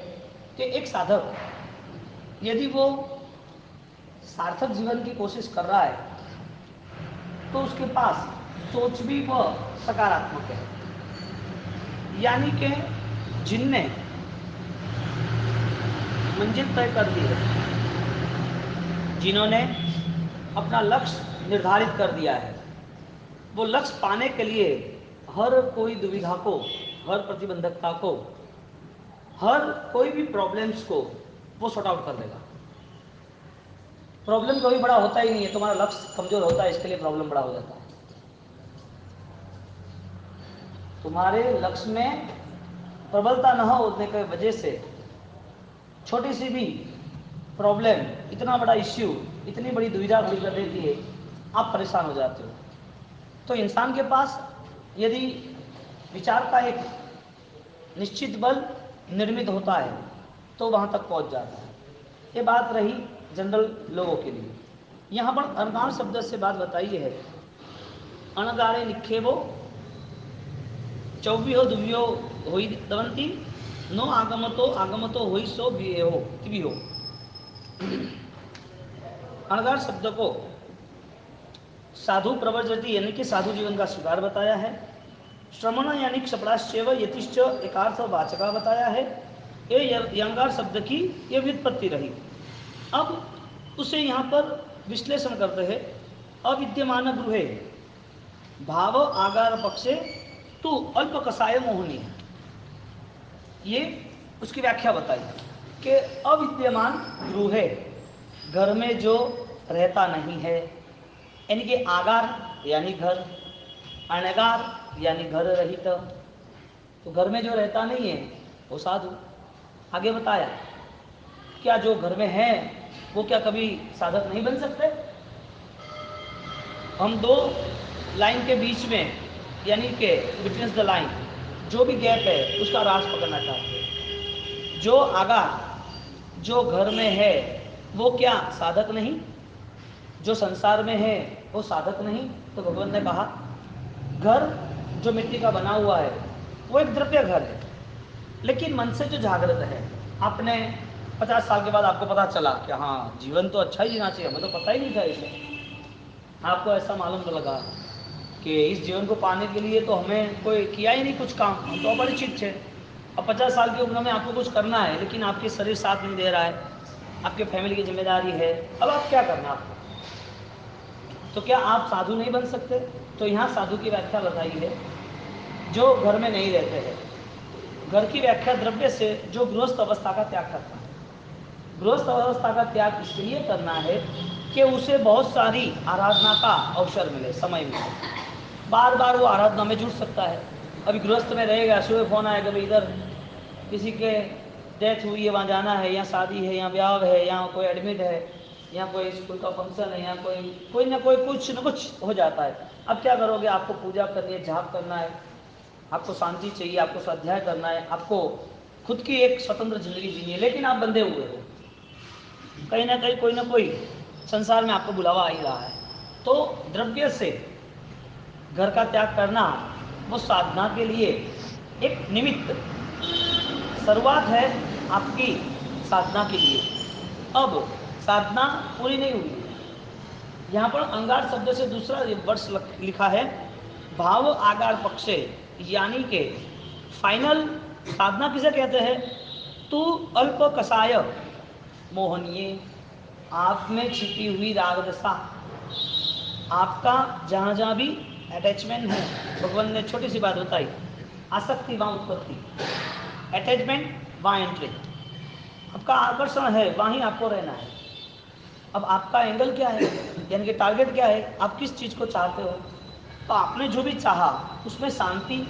Speaker 4: कि एक साधक यदि वो सार्थक जीवन की कोशिश कर रहा है तो उसके पास सोच भी वह सकारात्मक है। यानी कि जिनने मंजिल तय कर दी है, जिन्होंने अपना लक्ष्य निर्धारित कर दिया है, वो लक्ष्य पाने के लिए हर कोई दुविधा को, हर प्रतिबंधकता को, हर कोई भी प्रॉब्लम्स को वो सॉर्ट आउट कर लेगा। प्रॉब्लम कभी बड़ा होता ही नहीं है, तुम्हारा लक्ष्य कमजोर होता है, इसके लिए प्रॉब्लम बड़ा हो जाता है। तुम्हारे लक्ष्य में प्रबलता न होने की वजह से छोटी सी भी प्रॉब्लम इतना बड़ा इश्यू, इतनी बड़ी दुविधा खड़ी कर देती है, आप परेशान हो जाते हो। तो इंसान के पास यदि विचार का एक निश्चित बल निर्मित होता है तो वहां तक पहुंच जाता है। ये बात रही जनरल लोगों के लिए। यहाँ पर अणगार शब्द से बात बताई है। अणगारे निक्षेपो चौव्यो दुव्यो होई दवंती नो आगमतो होई सो हो। अणगार शब्द को साधु प्रवर्जति यानी कि साधु जीवन का स्वीकार बताया है। श्रमण यानी क्षपणाश्चैव यतिश्च एकार्थ वाचका बताया है। ये अणगार शब्द की ये व्युत्पत्ति रही। अब उसे यहाँ पर विश्लेषण करते हैं। अविद्यमान गृहे भाव आगार पक्षे तू अल्प कसाय मोहनी है, ये उसकी व्याख्या बताई कि अविद्यमान गृहे, घर में जो रहता नहीं है, यानी कि आगार यानी घर, अणगार यानी घर रहित, तो घर में जो रहता नहीं है वो साधु। आगे बताया क्या जो घर में है वो क्या कभी साधक नहीं बन सकते? हम दो लाइन के बीच में यानी कि बिटवीन द लाइन जो भी गैप है उसका राज पकड़ना चाहते हैं। जो आगार जो घर में है वो क्या साधक नहीं? जो संसार में है वो साधक नहीं? तो भगवान ने कहा घर जो मिट्टी का बना हुआ है वो एक द्रव्य घर है, लेकिन मन से जो जागृत है, आपने 50 साल के बाद आपको पता चला कि हाँ जीवन तो अच्छा ही जीना चाहिए, हमें तो पता ही नहीं था इसे। आपको ऐसा मालूम तो लगा कि इस जीवन को पाने के लिए तो हमें कोई किया ही नहीं कुछ काम, हम तो अपरिचित थे। अब 50 साल की उम्र में आपको कुछ करना है, लेकिन आपके शरीर साथ नहीं दे रहा है, आपके फैमिली की जिम्मेदारी है, अब आप क्या करना आपको? तो क्या आप साधु नहीं बन सकते? तो यहाँ साधु की व्याख्या बताई है जो घर में नहीं रहते हैं। घर की व्याख्या द्रव्य से जो गृहस्थ अवस्था का त्याग करता है। गृहस्थ अवस्था का त्याग इसलिए करना है कि उसे बहुत सारी आराधना का अवसर मिले, समय मिले, बार बार वो आराधना में जुड़ सकता है। अभी गृहस्थ में रहेगा, सुबह फोन आएगा भाई इधर किसी के डेथ हुई है, वहाँ जाना है, यहाँ शादी है, यहाँ ब्याह है, यहाँ कोई एडमिट है, यहाँ कोई स्कूल का फंक्शन है, यहाँ कोई ना कोई कुछ न कुछ हो जाता है। अब क्या करोगे? आपको पूजा करनी है, जाप करना है, आपको शांति चाहिए, आपको स्वाध्याय करना है, आपको खुद की एक स्वतंत्र जिंदगी जीनी है, लेकिन आप बंधे हुए हो। कहीं ना कहीं कोई ना कोई संसार में आपको बुलावा आ ही रहा है। तो द्रव्य से घर का त्याग करना वो साधना के लिए एक निमित्त शुरुआत है आपकी साधना के लिए। अब साधना पूरी नहीं हुई। यहाँ पर अंगार शब्द से दूसरा वर्ष लिखा है भाव आगार पक्षे, यानी के फाइनल साधना किसे कहते हैं? तू अल्प कसाय मोहनीय, आप में छिपी हुई राग दशा, आपका जहाँ जहाँ भी अटैचमेंट है, भगवान ने छोटी सी बात बताई, आसक्ति वहाँ उत्पत्ति, अटैचमेंट वहाँ एंट्री, आपका आकर्षण है वहाँ ही आपको रहना है। अब आपका एंगल क्या है, यानी कि टारगेट क्या है, आप किस चीज़ को चाहते हो? तो आपने जो भी चाहा उसमें शांति,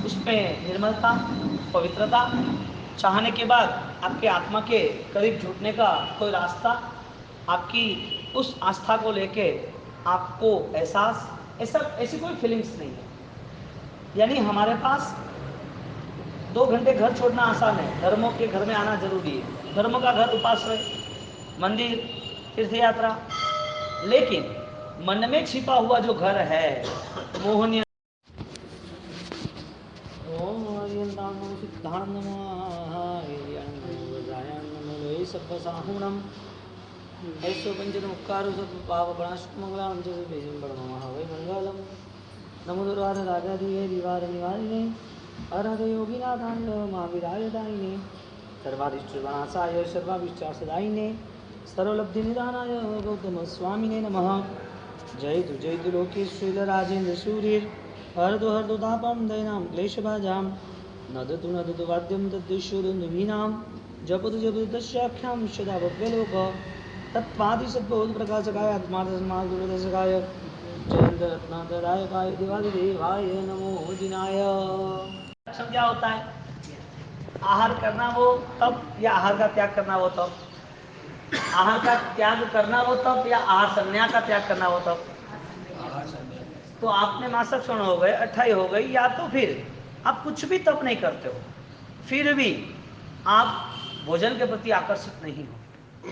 Speaker 4: उसमें निर्मलता, पवित्रता, चाहने के बाद आपके आत्मा के करीब जुटने का कोई रास्ता, आपकी उस आस्था को लेके आपको एहसास, ऐसी कोई फीलिंग्स नहीं है। यानी हमारे पास 2 घंटे घर छोड़ना आसान है, धर्मों के घर में आना जरूरी है। धर्म का घर उपाश्रय, मंदिर, तीर्थ यात्रा, लेकिन मन में छिपा हुआ जो घर है मोहनीय। ओम भवति सर्वसाहुणम् ऐसो पंचन उपकारो सर्व पाप प्रणाश मंगलम जय बेजन बड़मा वै मंगलम नमो दुर्वाद राजाधिये दीवार निवारिणे अरहत योगिनाथाय महावीराय दायिने सर्वारिष्ट विनाशाय सर्वाभिष्टार्थदायिने सर्वलब्धि निदानाय गौतम स्वामिने नमः। जय तु लोकेश्वर राजेन्द्र सूर्य हरदो तापम दयनां क्लेशभाजां नदतु वाद्यं तद्विश्वदुन्दुभीनां जपतु तस्याख्यां सदा भव्यलोक तत्पादि सद्बोध प्रकाशकाय आत्मार्थसमाजदशकाय जयंत रत्नाधरायकाय देवादिदेवाय नमो जिनाय। क्या होता है? आहार करना वो तब या आहार का त्याग करना वो तब? आहार का त्याग करना वो तब या आहार संन्यास का त्याग करना वो तब? तो आपने मासक क्षण हो गए, अट्ठाई हो गई, या तो फिर आप कुछ भी तप नहीं करते हो, फिर भी आप भोजन के प्रति आकर्षित नहीं हो,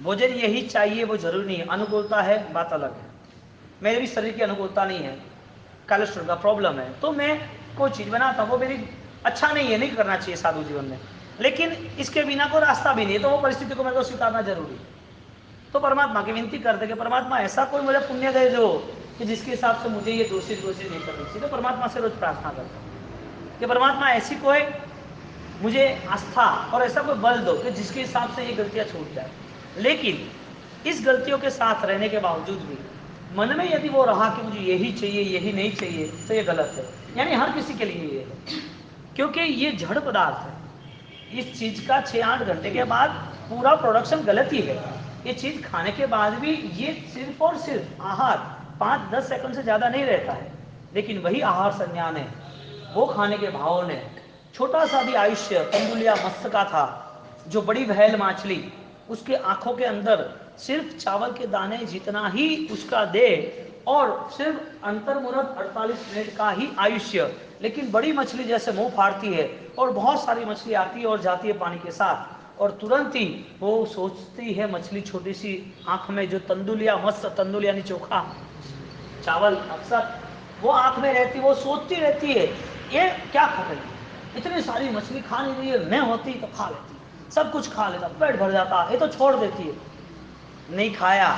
Speaker 4: भोजन यही चाहिए वो जरूरी नहीं है। अनुकूलता है बात अलग है, मेरे भी शरीर की अनुकूलता नहीं है, कोलेस्ट्रॉल का प्रॉब्लम है, तो मैं कोई चीज़ बनाता हूँ वो मेरी अच्छा नहीं है, नहीं करना चाहिए साधु जीवन में, लेकिन इसके बिना कोई रास्ता भी नहीं है, तो वो परिस्थिति को मेरे को स्वीकारना जरूरी है। तो परमात्मा की विनती करते कि परमात्मा ऐसा कोई मुझे पुण्य दे दो कि जिसके हिसाब से मुझे ये दोषित नहीं करनी चाहिए। तो परमात्मा से रोज प्रार्थना करता हूँ कि परमात्मा ऐसी कोई मुझे आस्था और ऐसा कोई बल दो कि जिसके हिसाब से ये गलतियाँ छूट जाए। लेकिन इस गलतियों के साथ रहने के बावजूद भी मन में यदि वो रहा कि मुझे यही चाहिए यही नहीं चाहिए, तो ये गलत है। यानी हर किसी के लिए ये है, क्योंकि ये जड़ पदार्थ है, इस चीज का 6-8 घंटे के बाद पूरा प्रोडक्शन गलत ही है। ये चीज खाने के बाद भी ये सिर्फ और सिर्फ आहार 5-10 सेकंड से ज्यादा नहीं रहता है, लेकिन वही आहार संज्ञा ने, वो खाने के भाव ने छोटा सा भी आयुष्य तंदुलिया मत्स्य का था, जो बड़ी भैल मछली उसके आंखों के अंदर सिर्फ चावल के दाने जितना ही उसका दे और सिर्फ अंतर्मुहूर्त 48 मिनट का ही आयुष्य, लेकिन बड़ी मछली जैसे मुंह फाड़ती है और बहुत सारी मछली आती है और जाती है पानी के साथ, और तुरंत ही वो सोचती है मछली छोटी सी आंख में जो तंदुलिया मत्स्य, तंदुल यानी चोखा चावल, अक्सर वो आंख में रहती, वो सोचती रहती है ये क्या खा रही है, इतनी सारी मछली खा नहीं रही है, मैं होती तो खा लेती, सब कुछ खा लेता, पेट भर जाता, ये तो छोड़ देती है। नहीं खाया,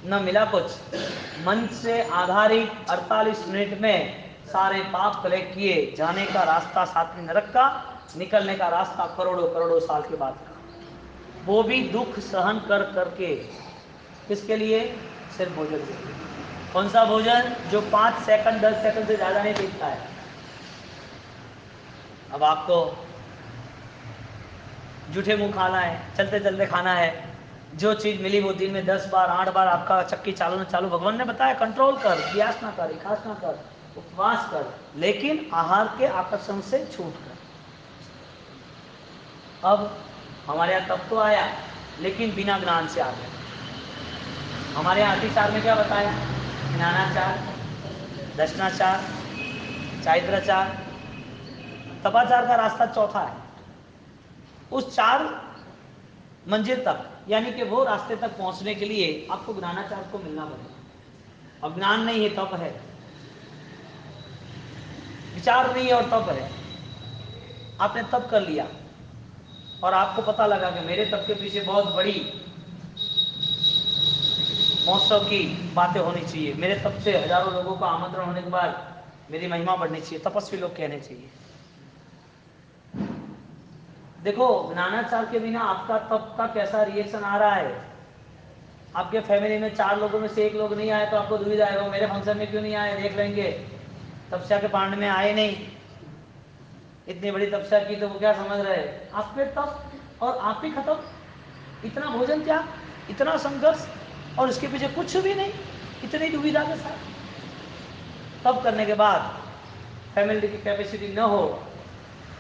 Speaker 4: न मिला कुछ, मन से आधारित 48 मिनट में सारे पाप कलेक्ट किए, जाने का रास्ता सातवीं नरक का, निकलने का रास्ता करोड़ों साल के बाद का, वो भी दुख सहन कर करके। किसके लिए? सिर्फ भोजन के लिए। कौन सा भोजन? जो 5 सेकंड 10 सेकंड से ज्यादा नहीं टिकता है। अब आपको जूठे मुंह खाना है, चलते चलते खाना है, जो चीज मिली वो दिन में 10 बार 8 बार आपका चक्की चालू। भगवान ने बताया कंट्रोल कर, प्रयास ना कर, खास ना कर, उपवास कर, लेकिन आहार के आकर्षण से छूट कर। अब हमारे यहाँ तब तो आया, लेकिन बिना ज्ञान से आ गया। हमारे यहाँ अतिचार में क्या बताया? ज्ञानाचार, दर्शनाचार, चारित्राचार, तपाचार का रास्ता चौथा है। उस 4 मंजिल तक, यानी कि वो रास्ते तक पहुंचने के लिए आपको ज्ञानाचार को मिलना पड़ेगा। अब ज्ञान नहीं है, तप है, विचार नहीं है और तप है। आपने तप कर लिया और आपको पता लगा कि मेरे तप के पीछे बहुत बड़ी महोत्सव की बातें होनी चाहिए, मेरे तप से हजारों लोगों का आमंत्रण होने के बाद मेरी महिमा बढ़नी चाहिए, तपस्वी लोग कहने चाहिए। देखो, ज्ञानाचार के बिना आपका तप का कैसा रिएक्शन आ रहा है। आपके फैमिली में 4 लोगों में से 1 लोग नहीं आए तो आपको दुविधा आएगा, मेरे फंक्शन में क्यों नहीं आए, देख लेंगे, तपस्या के पांड में आए नहीं, इतनी बड़ी तपस्या की तो वो क्या समझ रहे, आप पे तप और आप ही खत्म, इतना भोजन त्याग, इतना संघर्ष और उसके पीछे कुछ भी नहीं, इतनी दुविधा के साथ। तब करने के बाद फैमिली की कैपेसिटी न हो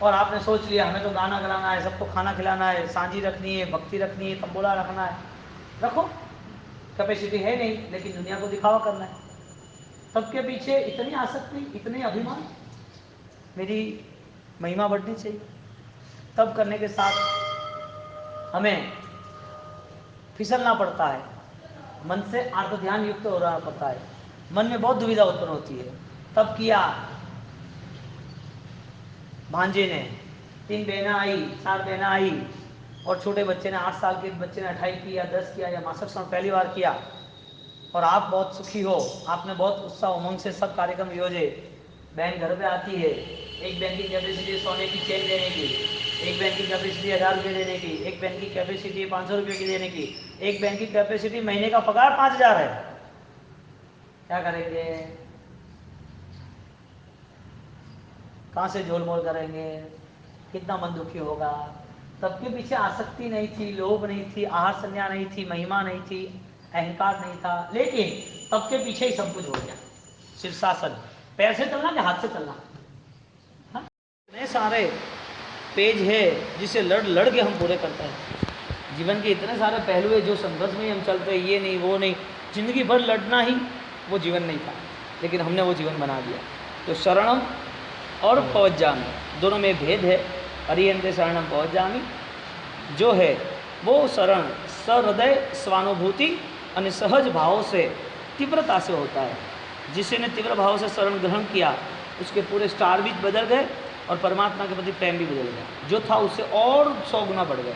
Speaker 4: और आपने सोच लिया हमें तो गाना गलाना है, सबको खाना खिलाना है, सांझी रखनी है, भक्ति रखनी है, तंबोला रखना है, रखो, कैपेसिटी है नहीं, लेकिन दुनिया को दिखावा करना है। तब के पीछे इतनी आसक्ति, इतने अभिमान, मेरी महिमा बढ़नी चाहिए। तब करने के साथ हमें फिसलना पड़ता है, मन से आर्त ध्यान युक्त हो रहा पड़ता है, मन में बहुत दुविधा उत्पन्न होती है। तब किया भांजे ने, 3 बहना आई, 4 बहना आई, और छोटे बच्चे ने 8 साल के बच्चे ने 28 किया, 10 किया या मासिक स्नान पहली बार किया और आप बहुत सुखी हो, आपने बहुत उत्साह उमंग से सब कार्यक्रम योजे, बहन घर पे आती है, एक बहन की कैपेसिटी सोने की चेन देने की, एक बहन की कैपेसिटी 1000 रुपये देने की, एक बहन की कैपेसिटी 500 रुपये की देने की, एक बहन की कैपेसिटी महीने का पगार 5000 है, क्या करेंगे? कहाँ से झोल मोल करेंगे? कितना मन दुखी होगा? सबके पीछे आसक्ति नहीं थी, लोभ नहीं थी, आहार संज्ञा नहीं थी, महिमा नहीं थी, अहंकार नहीं था, लेकिन सबके पीछे ही सब कुछ हो गया। शीर्षासन, पैर से चलना या हाथ से चलना? हाँ? इतने सारे पेज है जिसे लड़ लड़ के हम पूरे करते हैं। जीवन के इतने सारे पहलू है जो संघर्ष में हम चलते हैं, ये नहीं वो नहीं, जिंदगी भर लड़ना ही वो जीवन नहीं था, लेकिन हमने वो जीवन बना दिया। तो शरणम और पहुँच जामी दोनों में भेद है। हरिहंते शरणम पहुँच जामी जो है वो शरण सहृदय स्वानुभूति और सहज भाव से तीव्रता से होता है। जिसे ने तीव्र भाव से शरण ग्रहण किया उसके पूरे स्टार बीज बदल गए और परमात्मा के प्रति प्रेम भी बदल गया, जो था उससे और 100 गुना बढ़ गया।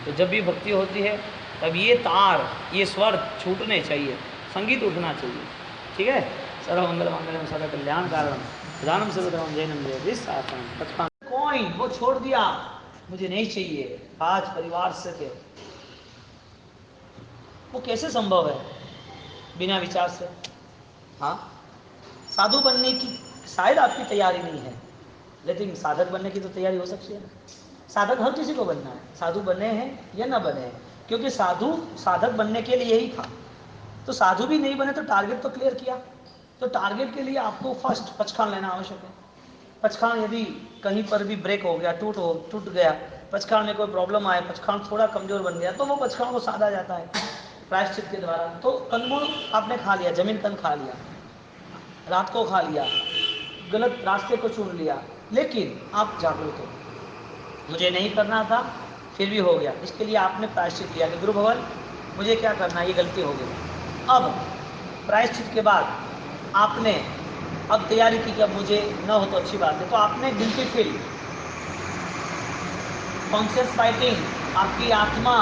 Speaker 4: तो जब भी भक्ति होती है तब ये तार, ये स्वर छूटने चाहिए, संगीत उठना चाहिए। ठीक है। सर्वमंगल मंगलम सदा कल्याण कारण प्रधानम सर्वधर्म जैनम जय शासनम। कॉइन वो छोड़ दिया, मुझे नहीं चाहिए, आज परिवार से थे। वो कैसे संभव है बिना विचार से? हाँ, साधु बनने की शायद आपकी तैयारी नहीं है, लेकिन साधक बनने की तो तैयारी हो सकती है। साधक हर किसी को बनना है, साधु बने हैं या ना बने हैं, क्योंकि साधु साधक बनने के लिए ही था। तो साधु भी नहीं बने तो टारगेट तो क्लियर किया। तो टारगेट के लिए आपको फर्स्ट पचखान लेना आवश्यक है। पचखान यदि कहीं पर भी ब्रेक हो गया, टूट गया, पचखान में कोई प्रॉब्लम आए, पचखान थोड़ा कमजोर बन गया, तो वो पचखान को साधा जाता है प्रायश्चित के द्वारा। तो कंदमूल आपने खा लिया, जमीन तन खा लिया, रात को खा लिया, गलत रास्ते को चुन लिया, लेकिन आप जागरूक हो, मुझे नहीं करना था फिर भी हो गया, इसके लिए आपने प्रायश्चित किया कि गुरु भगवान मुझे क्या करना है, ये गलती हो गई। अब प्रायश्चित के बाद आपने अब तैयारी की कि अब मुझे न हो तो अच्छी बात है, तो आपने गिल्टी फील, कॉन्शियस फाइटिंग, आपकी आत्मा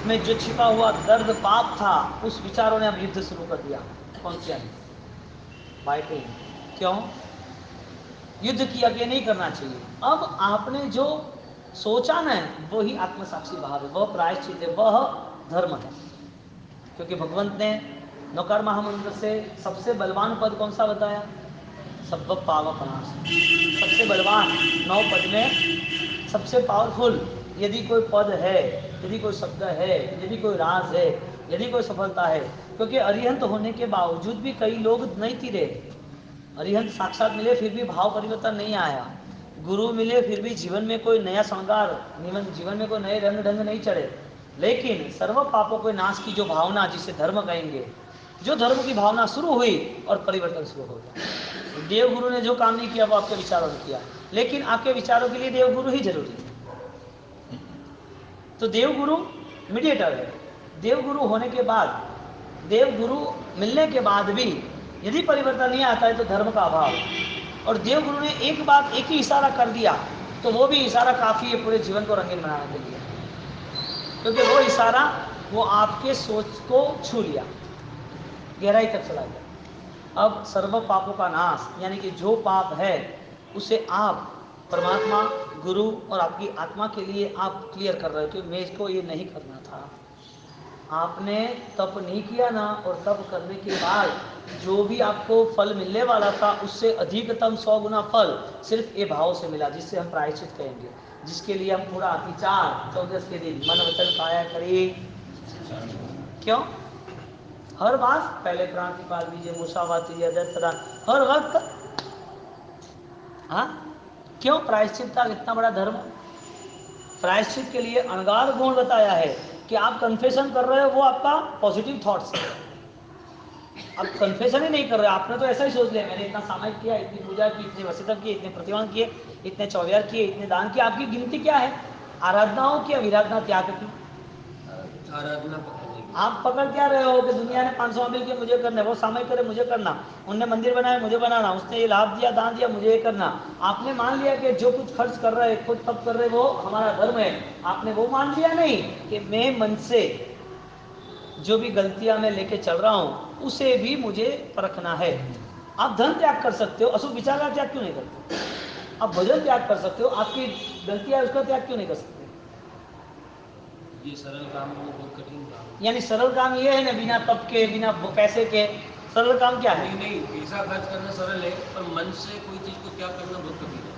Speaker 4: में जो छिपा हुआ दर्द पाप था उस विचारों ने अब युद्ध शुरू कर दिया। कॉन्शियस फाइटिंग, क्यों युद्ध किया? कि नहीं करना चाहिए। अब आपने जो सोचा ना वो ही आत्मसाक्षी भाव है, वह प्रायश्चित है, वह धर्म है। क्योंकि भगवंत ने नौकर महामंत्र से सबसे बलवान पद कौन सा बताया? सब पावपनाश, सबसे बलवान 9 पद में सबसे पावरफुल यदि कोई पद है, यदि कोई शब्द है, यदि कोई राज है, यदि कोई सफलता है। क्योंकि अरिहंत होने के बावजूद भी कई लोग नहीं तीरे, अरिहंत साक्षात मिले फिर भी भाव परिवर्तन नहीं आया, गुरु मिले फिर भी जीवन में कोई नया श्रृंगार, जीवन में कोई नए रंग ढंग नहीं चढ़े, लेकिन सर्व पापों के नाश की जो भावना, जिसे धर्म कहेंगे, जो धर्म की भावना शुरू हुई और परिवर्तन शुरू हो गया। देव गुरु ने जो काम नहीं किया वो आपके विचारों ने किया, लेकिन आपके विचारों के लिए देव गुरु ही जरूरी है। तो देव गुरु मीडिएटर है। देव गुरु होने के बाद, देव गुरु मिलने के बाद भी यदि परिवर्तन नहीं आता है तो धर्म का अभाव है। और देव गुरु ने एक बात, एक ही इशारा कर दिया तो वो भी इशारा काफी है पूरे जीवन को रंगीन बनाने के लिए, क्योंकि वो इशारा वो आपके सोच को छू लिया, गहराई तक चला गया। अब सर्व पापों का नाश, यानी कि जो पाप है उसे आप परमात्मा, गुरु और आपकी आत्मा के लिए आप क्लियर कर रहे हो कि मैं इसको ये नहीं करना था। आपने तप नहीं किया ना, और तप करने के बाद जो भी आपको फल मिलने वाला था उससे अधिकतम 100 गुना फल सिर्फ ये भाव से मिला, जिससे हम प्रायश्चित कहेंगे, जिसके लिए हम पूरा विचार 14 के दिन मन वचन काया करिए। क्यों? हर बात पहले प्राण की पाल दीजिए, मुसावात कीजिए, हर वक्त। हाँ, क्यों? प्रायश्चित का इतना बड़ा धर्म। प्रायश्चित के लिए अनगार गुण बताया है कि आप कन्फेशन कर रहे हो, वो आपका पॉजिटिव थॉट्स है। अब कन्फेशन ही नहीं कर रहे, आपने तो ऐसा ही सोच लिया मैंने इतना सामायिक किया, इतनी पूजा की, इतने वसीयत किए, इतने प्रतिमान किए, इतने चौवियार किए, इतने दान किए। आपकी गिनती क्या है? आराधनाओं की, अविराधना त्याग की,
Speaker 5: आराधना पता नहीं
Speaker 4: आप पकड़ क्या रहे हो कि दुनिया ने 500 मिल के मुझे करना है, वो सामयिक करे मुझे करना, उनने मंदिर बनाया मुझे बनाना, उसने ये लाभ दिया दान दिया मुझे ये करना। आपने मान लिया कि जो कुछ खर्च कर रहे खुद तब कर रहे वो हमारा धर्म है, आपने वो मान लिया नहीं कि मैं मन से जो भी गलतियां मैं लेके चल रहा हूं उसे भी मुझे परखना है। आप धन त्याग कर सकते हो, अशुभ विचार का त्याग क्यों नहीं करते? आप भजन त्याग कर सकते हो, आपकी गलतियां है उसका त्याग क्यों नहीं कर सकते?
Speaker 5: ये सरल काम है, वो बहुत कठिन काम है।
Speaker 4: यानी सरल काम ये है ना, बिना तप के बिना पैसे के सरल काम क्या है?
Speaker 5: नहीं पैसा खर्च करना सरल है, पर मन से कोई चीज को त्याग करना बहुत कठिन है।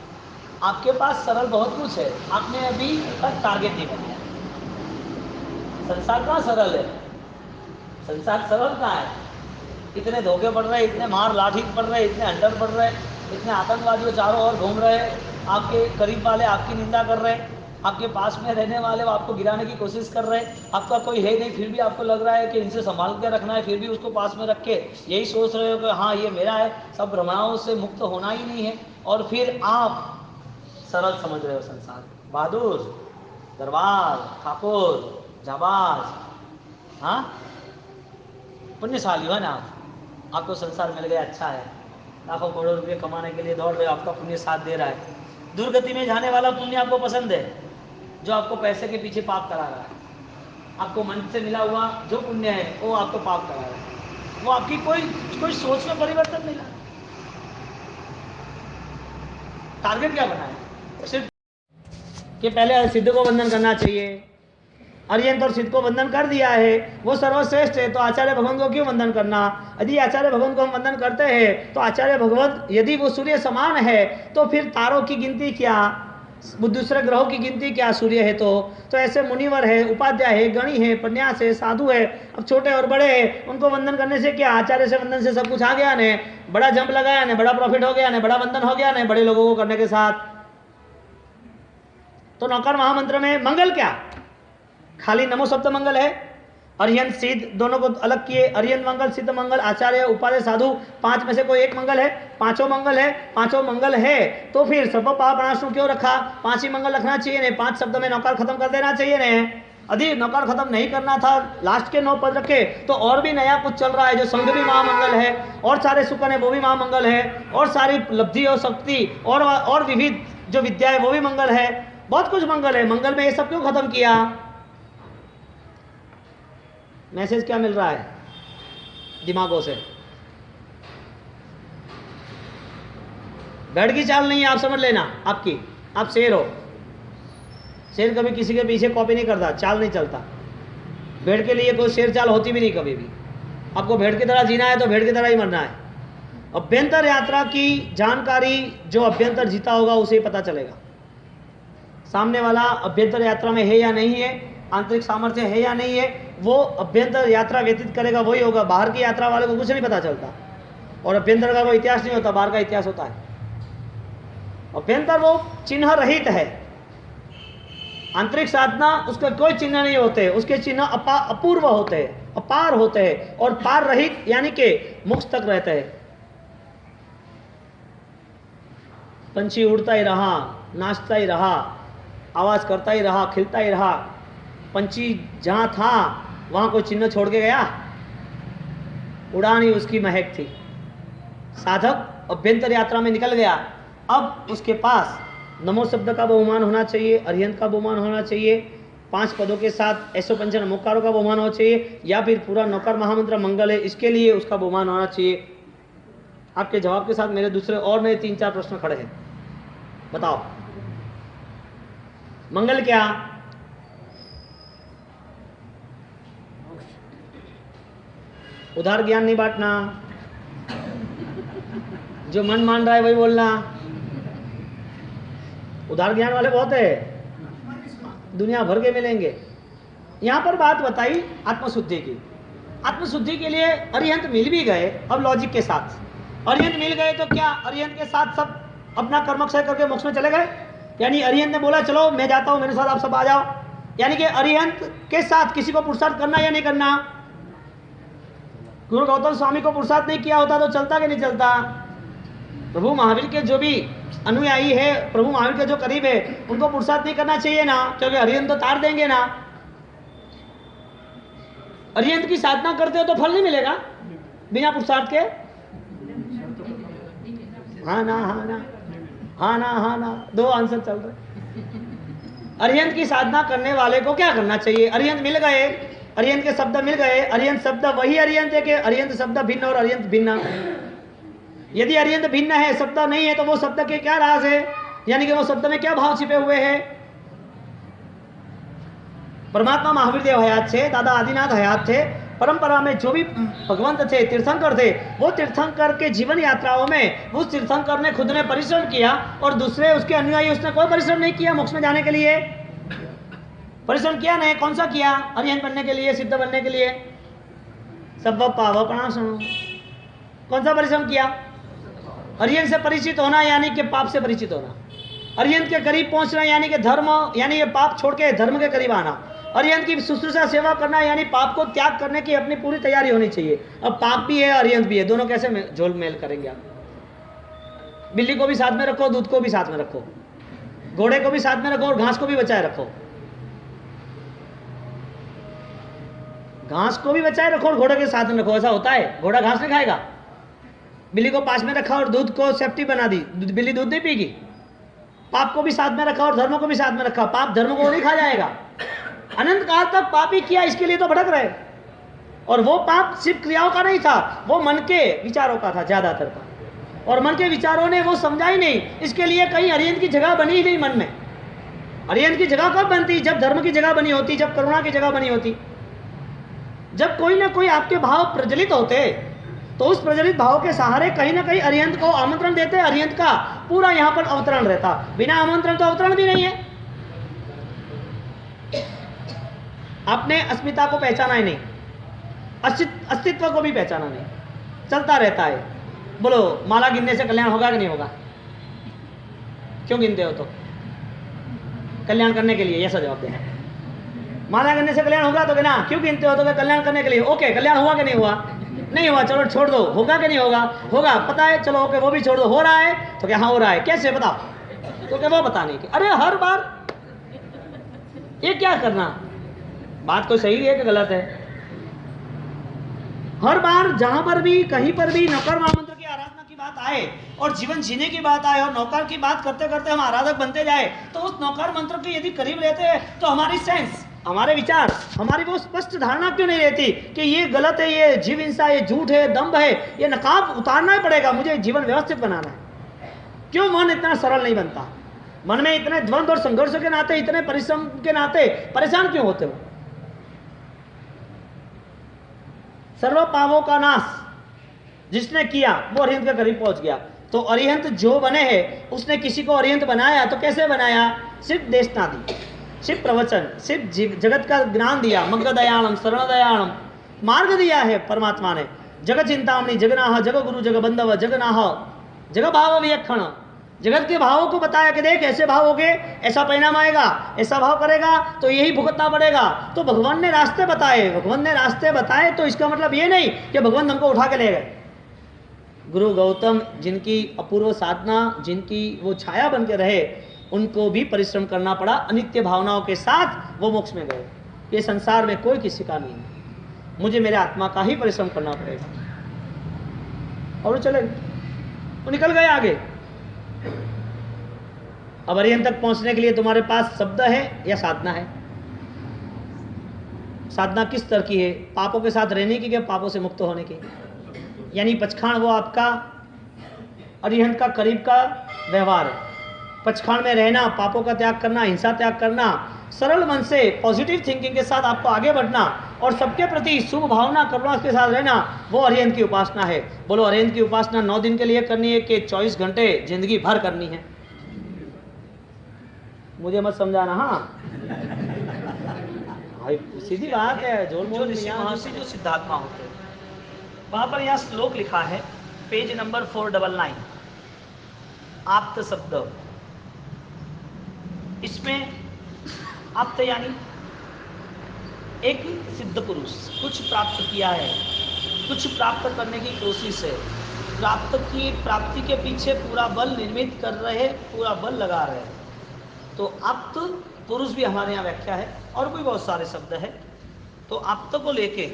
Speaker 4: आपके पास सरल बहुत कुछ है, आपने अभी तक टारगेट नहीं बनाया। संसार कहाँ सरल है? संसार सरल कहाँ है? इतने धोखे पड़ रहे, इतने मार लाठी पड़ रहे, इतने हंटर पड़ रहे, इतने आतंकवादियों चारों ओर घूम रहे, आपके करीब वाले आपकी निंदा कर रहे, आपके पास में रहने वाले वो आपको गिराने की कोशिश कर रहे, आपका कोई है नहीं फिर भी आपको लग रहा है कि इनसे संभाल के रखना है, फिर भी उसको पास में रख के यही सोच रहे हो कि हाँ ये मेरा है, सब भ्रमणाओं से मुक्त होना ही नहीं है, और फिर आप सरल समझ रहे हो संसार। बहादुर, दरबार, ठाकुर, जाबाज, हाँ पुण्यशाली हो ना आप, आपको संसार मिल गया, अच्छा है, लाखों करोड़ों रुपये कमाने के लिए दौड़ रहे हो, आपका पुण्य साथ दे रहा है। दुर्गति में जाने वाला पुण्य आपको पसंद है, जो आपको पैसे के पीछे पाप करा रहा है, आपको मन से मिला हुआ जो पुण्य है वो आपको पाप करा रहा है, वो आपकी कोई सोच में परिवर्तन नहीं ला। टारगेट क्या बनाया? सिर्फ कि पहले सिद्ध को वंदन करना चाहिए, अर्यंत और सिद्ध को वंदन कर दिया है, वो सर्वश्रेष्ठ है, तो आचार्य भगवान को क्यों वंदन करना? यदि आचार्य भगवान को हम वंदन करते हैं तो आचार्य भगवान यदि वो सूर्य समान है तो फिर तारों की गिनती क्या, दूसरे ग्रहों की गिनती क्या, सूर्य है तो ऐसे मुनिवर है, उपाध्याय है, गणी है, पन्यास है, साधु है, अब छोटे और बड़े हैं, उनको वंदन करने से क्या, आचार्य से वंदन से सब कुछ आ गया ने, बड़ा जंप लगाया ने, बड़ा प्रॉफिट हो गया ने, बड़ा वंदन हो गया ने बड़े लोगों को करने के साथ। तो नौकर महामंत्र में मंगल क्या? खाली नमो शब्द मंगल है, अर्यंत सिद्ध दोनों को अलग किए, अर्यंत मंगल, सिद्ध मंगल, आचार्य, उपाध्याय, साधु, 5 में से कोई एक मंगल है, पांचों मंगल है, पांचों मंगल है तो फिर सर्व पाप प्रणाशु क्यों रखा? 5 ही मंगल रखना चाहिए ने, 5 शब्द में नौकर खत्म कर देना चाहिए ने। यदि नौकर खत्म नहीं करना था, लास्ट के 9 पद रखे तो और भी नया कुछ चल रहा है, जो संघ भी महामंगल है, और सारे सुकन है वो भी महामंगल है, और सारी लब्धि और शक्ति और विविध जो विद्या है वो भी मंगल है, बहुत कुछ मंगल है। मंगल में ये सब क्यों खत्म किया? मैसेज क्या मिल रहा है दिमागों से? भेड़ की चाल नहीं है, आप समझ लेना, आपकी, आप शेर हो, शेर कभी किसी के पीछे कॉपी नहीं करता, चाल नहीं चलता, भेड़ के लिए कोई शेर चाल होती भी नहीं कभी भी। आपको भेड़ की तरह जीना है तो भेड़ की तरह ही मरना है। अभ्यंतर यात्रा की जानकारी जो अभ्यंतर जीता होगा उसे पता चलेगा, सामने वाला अभ्यंतर यात्रा में है या नहीं है, आंतरिक सामर्थ्य है या नहीं है, वो अभ्यंतर यात्रा व्यतीत करेगा वही होगा। बाहर की यात्रा वाले को कुछ नहीं पता चलता, और अभ्यंतर का वो इतिहास नहीं होता, बाहर का इतिहास होता है। अभ्यंतर वो चिन्ह रहित है, आंतरिक साधना उसके कोई चिन्ह नहीं होते, उसके चिन्ह अपूर्व होते हैं, अपार होते हैं, और पार रहित यानी कि मोक्ष तक रहते हैं। पंछी उड़ता ही रहा, नाचता ही रहा, आवाज करता ही रहा, खिलता ही रहा, पंछी जहां था वहां कोई चिन्ह छोड़ के गया? उड़ान ही उसकी महक थी। साधक अभ्यंतर यात्रा में निकल गया, अब उसके पास नमो शब्द का बहुमान होना चाहिए, अर्यंत का बहुमान होना चाहिए, 5 पदों के साथ 155 नमोकारों का बहुमान होना चाहिए, या फिर पूरा नौकर महामंत्र मंगल है इसके लिए उसका बहुमान होना चाहिए। आपके जवाब के साथ मेरे दूसरे और नए 3-4 प्रश्न खड़े हैं, बताओ मंगल क्या? उधार ज्ञान नहीं बांटना, जो मन मान रहा है वही बोलना। उधार ज्ञान वाले बहुत है, दुनिया भर के मिलेंगे। यहां पर बात बताई आत्मशुद्धि की। आत्मशुद्धि के लिए अर्यंत मिल भी गए, अब लॉजिक के साथ अर्यंत मिल गए तो क्या अर्यंत के साथ सब अपना कर्मक्षय करके मोक्ष में चले गए? यानी अर्यंत ने बोला चलो मैं जाता हूं, मेरे साथ आप सब आ जाओ, यानी कि अर्यंत के साथ किसी को पुरुषार्थ करना या नहीं करना? गुरु गौतम स्वामी को पुरुषार्थ नहीं किया होता तो चलता कि नहीं चलता? प्रभु महावीर के जो भी अनुयायी है, प्रभु महावीर के जो करीब है, उनको पुरुषार्थ नहीं करना चाहिए ना, क्योंकि अर्यंत तो तार देंगे ना। अर्यंत की साधना करते हो तो फल नहीं मिलेगा बिना पुरुषार्थ के? हाँ ना, हाँ ना, हाँ ना, हाँ ना, दो आंसर चल रहे। अर्यंत की साधना करने वाले को क्या करना चाहिए? अर्यंत मिल गए, अर्यंत के शब्द मिल गए, अर्यंत शब्द वही अर्यंत है कि अर्यंत शब्द भिन्न और अर्यंत भिन्न? यदि अर्यंत भिन्न है, शब्द नहीं है, तो वो शब्द के क्या राज है? यानी कि वो शब्द में क्या भाव छिपे हुए हैं? परमात्मा महावीर देव हयात थे, दादा आदिनाथ हयात थे, परंपरा में जो भी भगवंत थे, तीर्थंकर थे, वो तीर्थंकर के जीवन यात्राओं में उस तीर्थंकर ने खुद ने परिश्रम किया और दूसरे उसके अनुयायी उसने कोई परिश्रम नहीं किया मोक्ष में जाने के लिए। परिश्रम किया नहीं, कौन सा किया? अरिहंत बनने के लिए, सिद्ध बनने के लिए। सब पाव प्रणाम सुनो, कौन सा परिश्रम किया? अरिहंत से परिचित होना यानी कि पाप से परिचित होना, अरिहंत के करीब पहुंचना यानी कि धर्म यानी ये पाप छोड़ के धर्म के करीब आना, अरिहंत की शुश्रूषा सेवा करना यानी पाप को त्याग करने की अपनी पूरी तैयारी होनी चाहिए। अब पाप भी है, अरिहंत भी है, दोनों कैसे झोल मेल करेंगे आप? बिल्ली को भी साथ में रखो, दूध को भी साथ में रखो, घोड़े को भी साथ में रखो और घास को भी बचाए रखो। घास को भी बचाए रखो और घोड़े के साथ में रखो, ऐसा होता है? घोड़ा घास नहीं खाएगा। बिल्ली को पास में रखा और दूध को सेफ्टी बना दी, बिल्ली दूध नहीं पीगी। पाप को भी साथ में रखा और धर्म को भी साथ में रखा, पाप धर्म को नहीं खा जाएगा। अनंत काल तक पाप ही किया, इसके लिए तो भटक रहे। और वो पाप सिर्फ क्रियाओं का नहीं था, वो मन के विचारों का था ज्यादातर का, और मन के विचारों ने वो समझा ही नहीं। इसके लिए कहीं अरिहंत की जगह बनी ही नहीं मन में। अरिहंत की जगह कब बनती? जब धर्म की जगह बनी होती, जब करुणा की जगह बनी होती, जब कोई ना कोई आपके भाव प्रज्वलित होते, तो उस प्रज्वलित भाव के सहारे कहीं ना कहीं अरिहंत को आमंत्रण देते। अरिहंत का पूरा यहाँ पर अवतरण रहता, बिना आमंत्रण तो अवतरण भी नहीं है। आपने अस्मिता को पहचाना ही नहीं, अस्तित्व को भी पहचाना नहीं, चलता रहता है। बोलो माला गिनने से कल्याण होगा कि नहीं होगा? क्यों गिनते हो? तो कल्याण करने के लिए, ऐसा जवाब देना। माला गिनने से कल्याण होगा तो ना, क्यों गिनते हो? तो कल्याण करने के लिए। ओके, कल्याण हुआ कि नहीं हुआ? नहीं हुआ, चलो छोड़ दो। होगा कि नहीं होगा? होगा, पता है, चलो ओके, वो भी छोड़ दो। हो रहा है तो क्या? हाँ हो रहा है। कैसे बताओ? तो क्या वो बताने की? अरे हर बार ये क्या करना? बात कोई सही है कि गलत है? हर बार जहां पर भी कहीं पर भी नौकर महामंत्र की आराधना की बात आए और जीवन जीने की बात आए और नौकर की बात करते करते हम आराधक बनते जाए, तो उस नौकर मंत्र के यदि करीब रहते हैं तो हमारी सेंस, हमारे विचार, हमारी वो स्पष्ट धारणा क्यों नहीं रहती कि ये गलत है, ये जीव हिंसा, ये झूठ है, दंभ है, ये नकाब उतारना ही पड़ेगा, मुझे जीवन व्यवस्थित बनाना है। क्यों मन इतना सरल नहीं बनता? मन में इतने द्वंद्व और संघर्षों के नाते, इतने परिश्रम के नाते परेशान क्यों होते हो? सर्व पापों का नाश जिसने किया वो अरिहंत के करीब पहुंच गया। तो अरिहंत जो बने हैं, उसने किसी को अरिहंत बनाया तो कैसे बनाया? सिर्फ देशना दी, सिर्फ प्रवचन, सिर्फ जगत का ज्ञान दिया, मग्ग दयाणम शरण दयाणम मार्ग दिया है परमात्मा ने। जगत चिंतामणि जगनाह जग गुरु जग बंधव जगनाह जग भाव वियक्षण, जगत के भावों को बताया कि देख ऐसे भाव होगे, ऐसा परिणाम आएगा, ऐसा भाव करेगा तो यही भुगतना पड़ेगा। तो भगवान ने रास्ते बताए, भगवान ने रास्ते बताए तो इसका मतलब ये नहीं कि भगवान हमको उठा के ले गए। गुरु गौतम जिनकी अपूर्व साधना, जिनकी वो छाया बन के रहे, उनको भी परिश्रम करना पड़ा। अनित्य भावनाओं के साथ वो मोक्ष में गए। ये संसार में कोई किसी का नहीं है, मुझे मेरे आत्मा का ही परिश्रम करना पड़ेगा। और वो चले, वो निकल गए आगे। अब अरिहंत तक पहुंचने के लिए तुम्हारे पास शब्द है या साधना है? साधना किस तरह की है? पापों के साथ रहने की, क्या पापों से मुक्त होने की? यानी पचखाण वो आपका अरिहंत का करीब का व्यवहार है। पचखाण में रहना, पापों का त्याग करना, हिंसा त्याग करना, सरल मन से पॉजिटिव थिंकिंग के साथ आपको आगे बढ़ना और सबके प्रति शुभ भावना करुणा के साथ रहना, वो अरिहंत की उपासना है। बोलो अरिहंत की उपासना 9 दिन के लिए करनी है कि 24 घंटे जिंदगी भर करनी है? मुझे मत समझाना। हाँ भाई सीधी बात है। जो महर्षि जो सिद्धात्मा होते हैं, वहां पर यहाँ श्लोक लिखा है, पेज नंबर 499, आप्त शब्द। इसमें आप्त यानी एक सिद्ध पुरुष, कुछ प्राप्त किया है, कुछ प्राप्त करने की कोशिश है, प्राप्ति के पीछे पूरा बल निर्मित कर रहे, पूरा बल लगा रहे। तो आप्त पुरुष भी हमारे यहाँ व्याख्या है, और भी बहुत सारे शब्द है। तो आप्त को लेके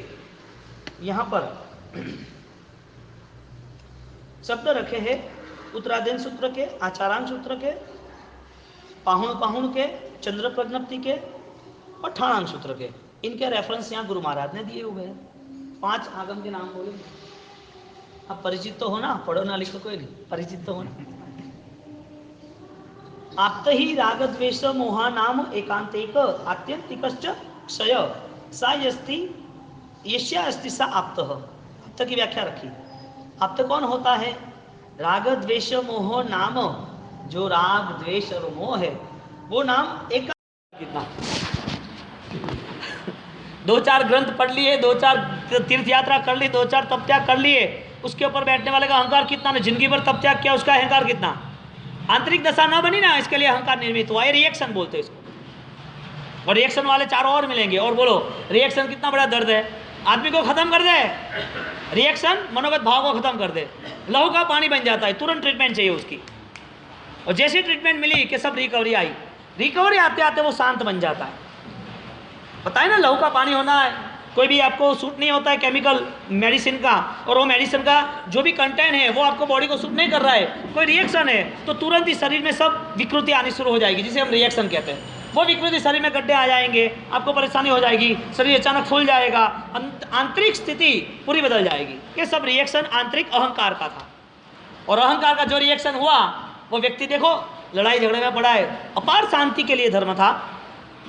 Speaker 4: यहां पर शब्द रखे हैं उत्तराधीन सूत्र के, आचारांग सूत्र के, पाहुण पाहुण के, चंद्र प्रज्ञप्ति के और ठाणांग सूत्र के। इनके रेफरेंस यहाँ गुरु महाराज ने दिए हुए हैं। 5 आगम के नाम बोले। अब परिचित तो हो ना, पढ़ो ना लिखो कोई नहीं, परिचित तो हो ना। आप्त ही राग द्वेष मोहा नाम एकांतिक आत्यंतिकश्च क्षय सा यस्ति यस्या अस्ति सा आप्त। आप्त की व्याख्या रखी। आप्त कौन होता है? राग द्वेष मोह नाम, जो राग द्वेष और मोह है वो नाम एक। कितना 2-4 ग्रंथ पढ़ लिए, 2-4 तीर्थ यात्रा कर ली, 2-4 तप त्याग कर लिए, उसके ऊपर बैठने वाले का अहंकार कितना, जिंदगी भर तप त्याग किया, उसका अहंकार कितना। आंतरिक दशा ना बनी ना, इसके लिए अहंकार निर्मित हुआ। ये रिएक्शन बोलते हैं इसको। और रिएक्शन वाले 4 और मिलेंगे। और बोलो रिएक्शन कितना बड़ा दर्द है। आदमी को खत्म कर दे रिएक्शन, मनोगत भाव को खत्म कर दे, लहू का पानी बन जाता है, तुरंत ट्रीटमेंट चाहिए उसकी। और जैसी ट्रीटमेंट मिली कि सब रिकवरी आई, रिकवरी आते आते वो शांत बन जाता है। पता है ना, लहू का पानी होना है। कोई भी आपको सूट नहीं होता है केमिकल मेडिसिन का, और वो मेडिसिन का जो भी कंटेंट है वो आपको बॉडी को सूट नहीं कर रहा है, कोई रिएक्शन है, तो तुरंत ही शरीर में सब विकृति आनी शुरू हो जाएगी, जिसे हम रिएक्शन कहते हैं। वो विकृति शरीर में गड्ढे आ जाएंगे, आपको परेशानी हो जाएगी, शरीर अचानक फूल जाएगा, आंतरिक स्थिति पूरी बदल जाएगी। ये सब रिएक्शन आंतरिक अहंकार का था। और अहंकार का जो रिएक्शन हुआ वो व्यक्ति देखो लड़ाई झगड़े में पड़ा है। अपार शांति के लिए धर्म था,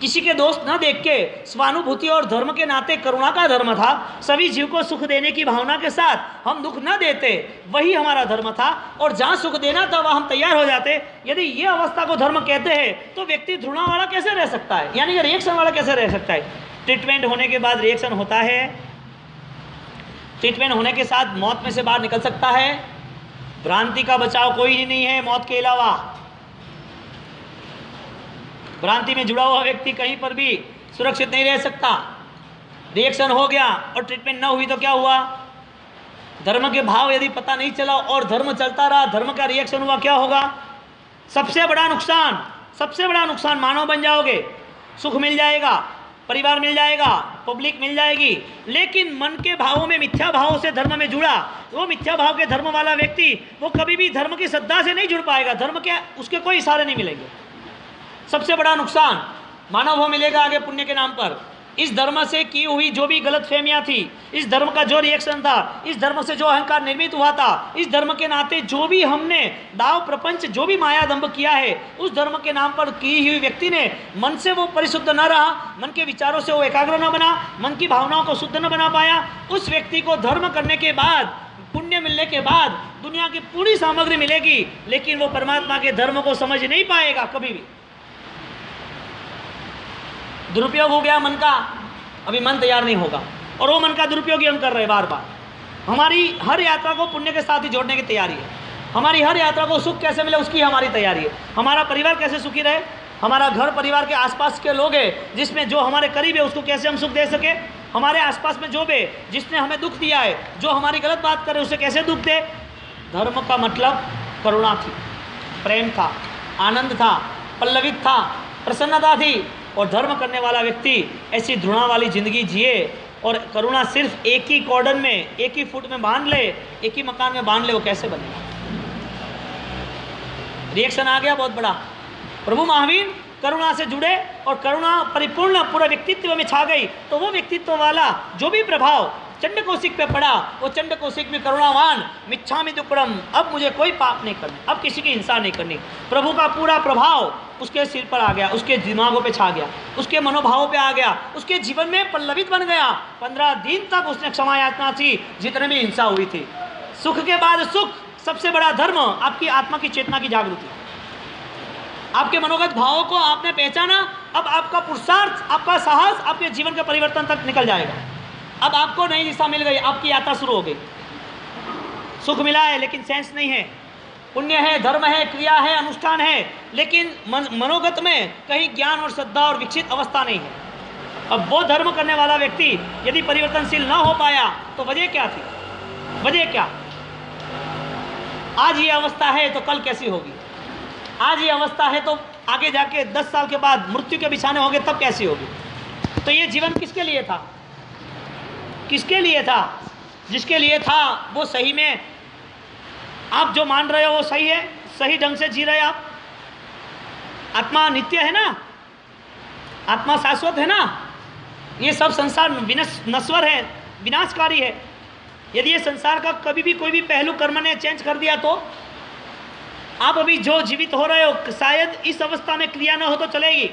Speaker 4: किसी के दोष न देख के स्वानुभूति और धर्म के नाते करुणा का धर्म था। सभी जीव को सुख देने की भावना के साथ हम दुख न देते, वही हमारा धर्म था। और जहाँ सुख देना था वहाँ हम तैयार हो जाते। यदि ये अवस्था को धर्म कहते हैं तो व्यक्ति घृणा वाला कैसे रह सकता है, यानी कि रिएक्शन वाला कैसे रह सकता है। ट्रीटमेंट होने के बाद रिएक्शन होता है, ट्रीटमेंट होने के साथ मौत में से बाहर निकल सकता है। भ्रांति का बचाव कोई ही नहीं है मौत के अलावा। भ्रांति में जुड़ा हुआ व्यक्ति कहीं पर भी सुरक्षित नहीं रह सकता। रिएक्शन हो गया और ट्रीटमेंट ना हुई तो क्या हुआ? धर्म के भाव यदि पता नहीं चला और धर्म चलता रहा, धर्म का रिएक्शन हुआ, क्या होगा? सबसे बड़ा नुकसान मानव बन जाओगे, सुख मिल जाएगा, परिवार मिल जाएगा, पब्लिक मिल जाएगी, लेकिन मन के भावों में मिथ्या भावों से धर्म में जुड़ा, वो मिथ्या भाव के धर्म वाला व्यक्ति वो कभी भी धर्म की श्रद्धा से नहीं जुड़ पाएगा। धर्म के उसके कोई इशारे नहीं मिलेंगे। सबसे बड़ा नुकसान मानव को मिलेगा आगे पुण्य के नाम पर। इस धर्म से की हुई जो भी गलत फहमियां थी, इस धर्म का जो रिएक्शन था, इस धर्म से जो अहंकार निर्मित हुआ था, इस धर्म के नाते जो भी हमने दाव प्रपंच जो भी माया दंभ किया है, उस धर्म के नाम पर की हुई व्यक्ति ने मन से वो परिशुद्ध न रहा, मन के विचारों से वो एकाग्र न बना, मन की भावनाओं को शुद्ध न बना पाया। उस व्यक्ति को धर्म करने के बाद, पुण्य मिलने के बाद दुनिया की पूरी सामग्री मिलेगी, लेकिन वो परमात्मा के धर्म को समझ नहीं पाएगा कभी भी। दुरुपयोग हो गया मन का, अभी मन तैयार नहीं होगा, और वो मन का दुरुपयोग ही हम कर रहे हैं बार बार। हमारी हर यात्रा को पुण्य के साथ ही जोड़ने की तैयारी है। हमारी हर यात्रा को सुख कैसे मिले उसकी हमारी तैयारी है। हमारा परिवार कैसे सुखी रहे, हमारा घर परिवार के आसपास के लोग हैं जिसमें जो हमारे करीब है उसको कैसे हम सुख दे सके, हमारे आसपास में जो भी जिसने हमें दुख दिया है, जो हमारी गलत बात करे उसे कैसे दुख दे। धर्म का मतलब करुणा थी, प्रेम था, आनंद था, पल्लवित था, प्रसन्नता थी। और धर्म करने वाला व्यक्ति ऐसी घृणा वाली जिंदगी जिए और करुणा सिर्फ एक ही कॉर्डन में, एक ही फुट में बांध ले, एक ही मकान में बांध ले, वो कैसे बनेगा? रिएक्शन आ गया बहुत बड़ा। प्रभु महावीर करुणा से जुड़े और करुणा परिपूर्ण पूरा व्यक्तित्व में छा गई, तो वो व्यक्तित्व वाला जो भी प्रभाव चंड कौशिक पे पड़ा, वो चंड कौशिक में करुणावान मिच्छामि दुक्कडम, अब मुझे कोई पाप नहीं करना, अब किसी की हिंसा नहीं करनी। प्रभु का पूरा प्रभाव उसके सिर पर आ गया, उसके दिमागों पे छा गया, उसके मनोभावों पे आ गया, उसके जीवन में पल्लवित बन गया। 15 दिन तक उसने क्षमा याचना थी जितने भी हिंसा हुई थी। सुख के बाद सुख, सबसे बड़ा धर्म आपकी आत्मा की चेतना की जागृति। आपके मनोगत भावों को आपने पहचाना, अब आपका पुरुषार्थ, आपका साहस आपके जीवन के परिवर्तन तक निकल जाएगा। अब आपको नई दिशा मिल गई, आपकी यात्रा शुरू हो गई। सुख मिला है लेकिन सेंस नहीं है, पुण्य है, धर्म है, क्रिया है, अनुष्ठान है, लेकिन मनोगत में कहीं ज्ञान और श्रद्धा और विकसित अवस्था नहीं है। अब वो धर्म करने वाला व्यक्ति यदि परिवर्तनशील ना हो पाया तो वजह क्या थी? वजह क्या? आज ये अवस्था है तो कल कैसी होगी? आज ये अवस्था है तो आगे जाके 10 साल के बाद मृत्यु के बिछाने होंगे तब कैसी होगी? तो ये जीवन किसके लिए था? किसके लिए था? जिसके लिए था वो सही में आप जो मान रहे हो वो सही है, सही ढंग से जी रहे आप। आत्मा नित्य है ना, आत्मा शाश्वत है ना, ये सब संसार नश्वर है, विनाशकारी है। यदि ये संसार का कभी भी कोई भी पहलू कर्म ने चेंज कर दिया तो आप अभी जो जीवित हो रहे हो, शायद इस अवस्था में क्रिया न हो तो चलेगी,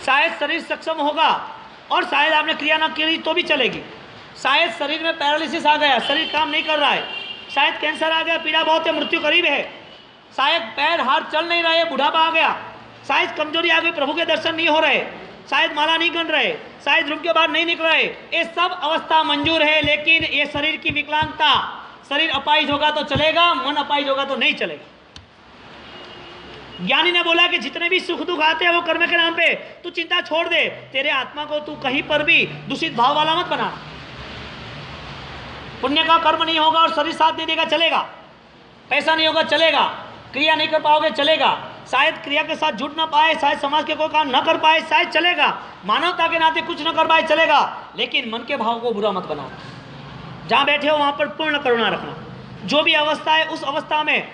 Speaker 4: शायद शरीर सक्षम होगा और शायद आपने क्रिया न की तो भी चलेगी। शायद शरीर में पैरालिसिस आ गया, शरीर काम नहीं कर रहा है, शायद कैंसर आ गया, पीड़ा बहुत है, मृत्यु करीब है, शायद पैर हाथ चल नहीं रहे, बुढ़ापा आ गया, शायद कमजोरी आ गई, प्रभु के दर्शन नहीं हो रहे, शायद माला नहीं गन रहे, शायद रूम के बाहर नहीं निकल रहे। ये सब अवस्था मंजूर है, लेकिन ये शरीर की विकलांगता, शरीर अपाहिज होगा तो चलेगा, मन अपाहिज होगा तो नहीं चलेगा। ज्ञानी ने बोला कि जितने भी सुख दुख आते हैं वो कर्म के नाम पे, तू चिंता छोड़ दे, तेरे आत्मा को तू कहीं पर भी दूषित भाव वाला मत बना। पुण्य का कर्म नहीं होगा और शरीर साथ नहीं देगा, चलेगा, पैसा नहीं होगा चलेगा, क्रिया नहीं कर पाओगे चलेगा, शायद क्रिया के साथ जुड़ ना पाए, शायद समाज के कोई काम न कर पाए शायद चलेगा, मानवता के नाते कुछ न कर पाए चलेगा, लेकिन मन के भाव को बुरा मत बनाओ। जहाँ बैठे हो वहाँ पर पूर्ण करुणा रखना। जो भी अवस्था है उस अवस्था में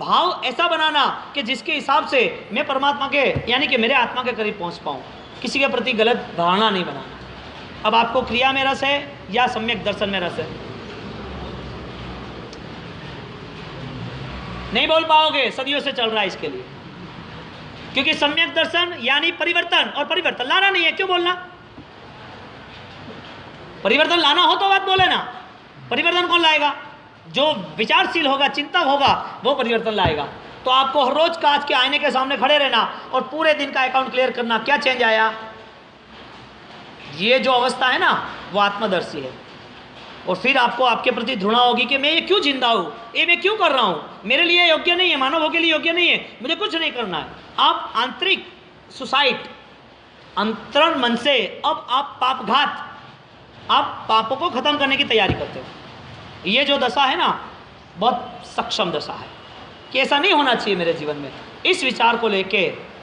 Speaker 4: भाव ऐसा बनाना कि जिसके हिसाब से मैं परमात्मा के यानी कि मेरे आत्मा के करीब पहुँच पाऊँ, किसी के प्रति गलत धारणा नहीं बनाना। अब आपको क्रिया में रस है या सम्यक दर्शन में रस है? नहीं बोल पाओगे, सदियों से चल रहा है इसके लिए, क्योंकि सम्यक दर्शन यानी परिवर्तन, और परिवर्तन लाना नहीं है, क्यों बोलना? परिवर्तन लाना हो तो बात बोले ना। परिवर्तन कौन लाएगा? जो विचारशील होगा, चिंतक होगा, वो परिवर्तन लाएगा। तो आपको हर रोज कांच के आईने के सामने खड़े रहना और पूरे दिन का अकाउंट क्लियर करना, क्या चेंज आया। ये जो अवस्था है ना वो आत्मदर्शी है। और फिर आपको आपके प्रति घृणा होगी कि मैं ये क्यों जिंदा हूँ, ये मैं क्यों कर रहा हूँ, मेरे लिए योग्य नहीं है, मानवों के लिए योग्य नहीं है, मुझे कुछ नहीं करना है। आप आंतरिक सुसाइड, अंतरण मन से अब आप पापघात, आप पापों को खत्म करने की तैयारी करते हो। ये जो दशा है ना बहुत सक्षम दशा है कि ऐसा नहीं होना चाहिए मेरे जीवन में। इस विचार को लेके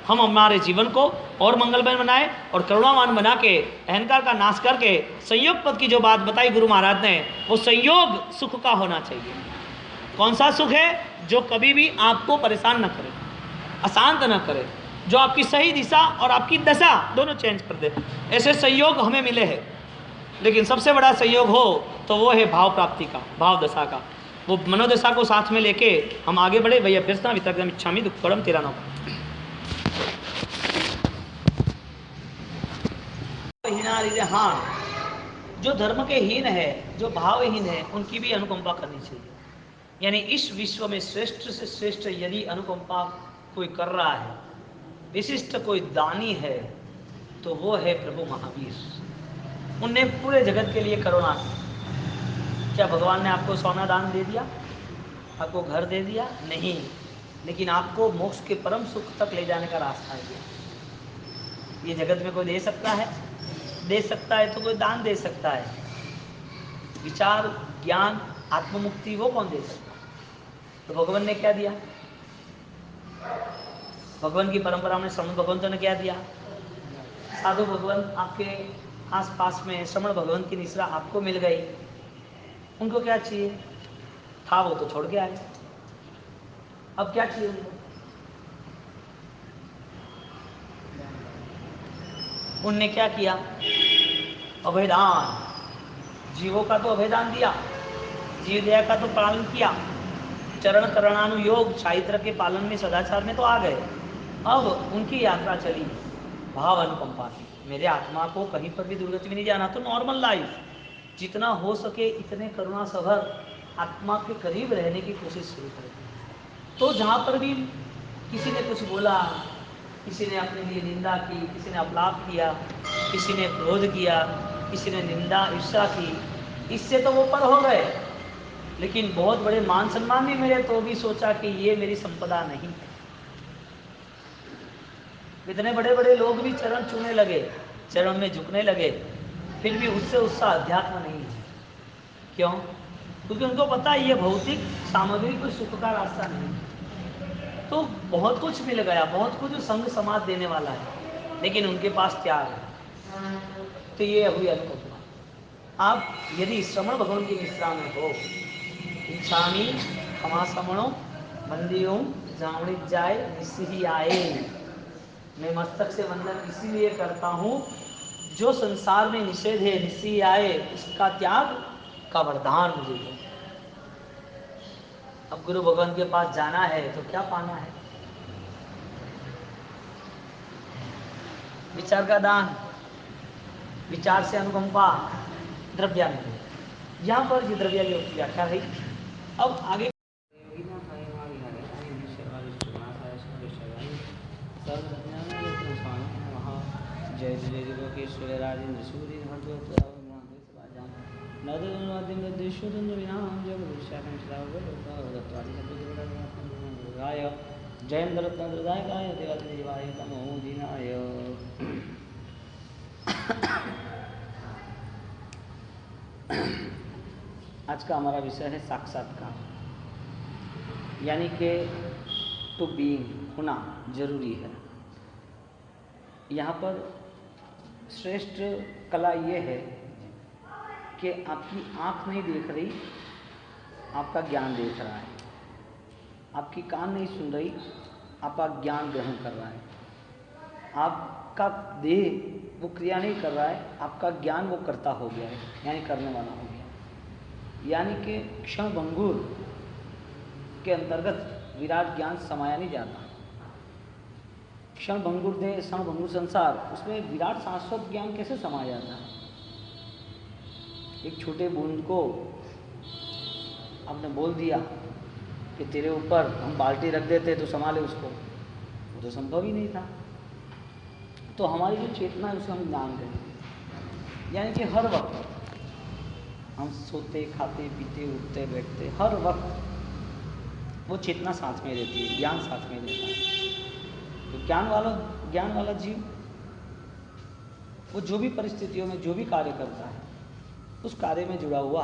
Speaker 4: हम हमारे जीवन को और मंगलमय बनाए और करुणावान बना के अहंकार का नाश करके संयोग पद की जो बात बताई गुरु महाराज ने, वो संयोग सुख का होना चाहिए। कौन सा सुख है? जो कभी भी आपको परेशान न करे, अशांत न करे, जो आपकी सही दिशा और आपकी दशा दोनों चेंज कर दे। ऐसे संयोग हमें मिले हैं, लेकिन सबसे बड़ा संयोग हो तो वो है भाव प्राप्ति का, भाव दशा का। वो मनोदशा को साथ में लेके हम आगे बढ़े। भैया व्यस्ता वितरकम इच्छामि दुक्कड़म तेरा नौ हाँ, जो धर्म के हीन है, जो भावहीन है, उनकी भी अनुकंपा करनी चाहिए। यानी इस विश्व में श्रेष्ठ से श्रेष्ठ यदि अनुकंपा कोई कर रहा है, विशिष्ट कोई दानी है, तो वो है प्रभु महावीर। उनने पूरे जगत के लिए करुणा की। क्या भगवान ने आपको सोना दान दे दिया, आपको घर दे दिया? नहीं, लेकिन आपको मोक्ष के परम सुख तक ले जाने का रास्ता दिया। ये जगत में कोई दे सकता है? दे सकता है तो कोई दान दे सकता है। विचार, ज्ञान, आत्ममुक्ति वो कौन दे सकता है? तो भगवान ने क्या दिया? भगवान की परंपरा में श्रवण भगवंतों ने क्या दिया? साधु भगवान आपके आस पास में, श्रवण भगवान की निश्रा आपको मिल गई। उनको क्या चाहिए था? वो तो छोड़ के आए। अब क्या चाहिए उनको? उनने क्या किया? अभयदान, जीवों का तो अभयदान दिया, जीव दया का तो पालन किया, चरण करणानुयोग, चारित्र के पालन में, सदाचार में तो आ गए। अब उनकी यात्रा चली भाव अनुकंपा की। मेरे आत्मा को कहीं पर भी दुर्गति में नहीं जाना, तो नॉर्मल लाइफ जितना हो सके इतने करुणा सभर आत्मा के करीब रहने की कोशिश शुरू करें। तो जहाँ पर भी किसी ने कुछ बोला, किसी ने अपने लिए निंदा की, किसी ने अपलाप किया, किसी ने क्रोध किया, किसी ने निंदा ईर्ष्या की, इससे तो वो पर हो गए। लेकिन बहुत बड़े मान सम्मान भी मिले तो भी सोचा कि ये मेरी संपदा नहीं है। इतने बड़े बड़े लोग भी चरण छूने लगे, चरण में झुकने लगे, फिर भी उससे उसका अध्यात्म नहीं है। क्यों? क्योंकि उनको पता है ये भौतिक सामग्री कोई सुख का रास्ता नहीं। तो बहुत कुछ मिल गया, बहुत कुछ संग समाज देने वाला है, लेकिन उनके पास त्याग है। तो ये हुई अनुकंपा। आप यदि श्रवण भगवान की निष्ठा में हो, इच्छामी क्षमा समणो मंदिरों जावणी जाए निस्सी आए, मैं मस्तक से वंदन इसीलिए करता हूँ जो संसार में निषेध है निस्सी आए, उसका त्याग का वरदान मुझे दो। अब गुरु भगवान के पास जाना है तो क्या पाना है? विचार का दान, विचार से अनुकंपा, द्रव्यानुकंपा। यहाँ पर ये द्रव्यानुकंपा की व्याख्या है। अब आगे जय जय लोकेश्वर राजेंद्र सूर्य जयंद्र रत्नदायकाय देवाय तमो दीनाय। आज का हमारा विषय है साक्षात्कार, यानी कि टू बीइंग, होना जरूरी है। यहाँ पर श्रेष्ठ कला ये है कि आपकी आँख नहीं देख रही, आपका ज्ञान देख रहा है। आपकी कान नहीं सुन रही, आपका ज्ञान ग्रहण कर रहा है। आपका देह वो क्रिया नहीं कर रहा है, आपका ज्ञान वो करता हो गया है, यानी करने वाला हो गया। यानी कि क्षण भंगुर के अंतर्गत विराट ज्ञान समाया नहीं जाता। क्षण भंगुर देह, क्षण भंगुर संसार, उसमें विराट शाश्वत ज्ञान कैसे समा जाता है? एक छोटे बूंद को आपने बोल दिया कि तेरे ऊपर हम बाल्टी रख देते तो संभाले उसको, वो तो संभव ही नहीं था। तो हमारी जो चेतना है उसे हम ज्ञान दें, यानी कि हर वक्त हम सोते खाते पीते उठते बैठते हर वक्त वो चेतना साथ में रहती है, ज्ञान साथ में रहता है। तो ज्ञान वाला जीव वो जो भी परिस्थितियों में जो भी कार्य करता है उस कार्य में जुड़ा हुआ,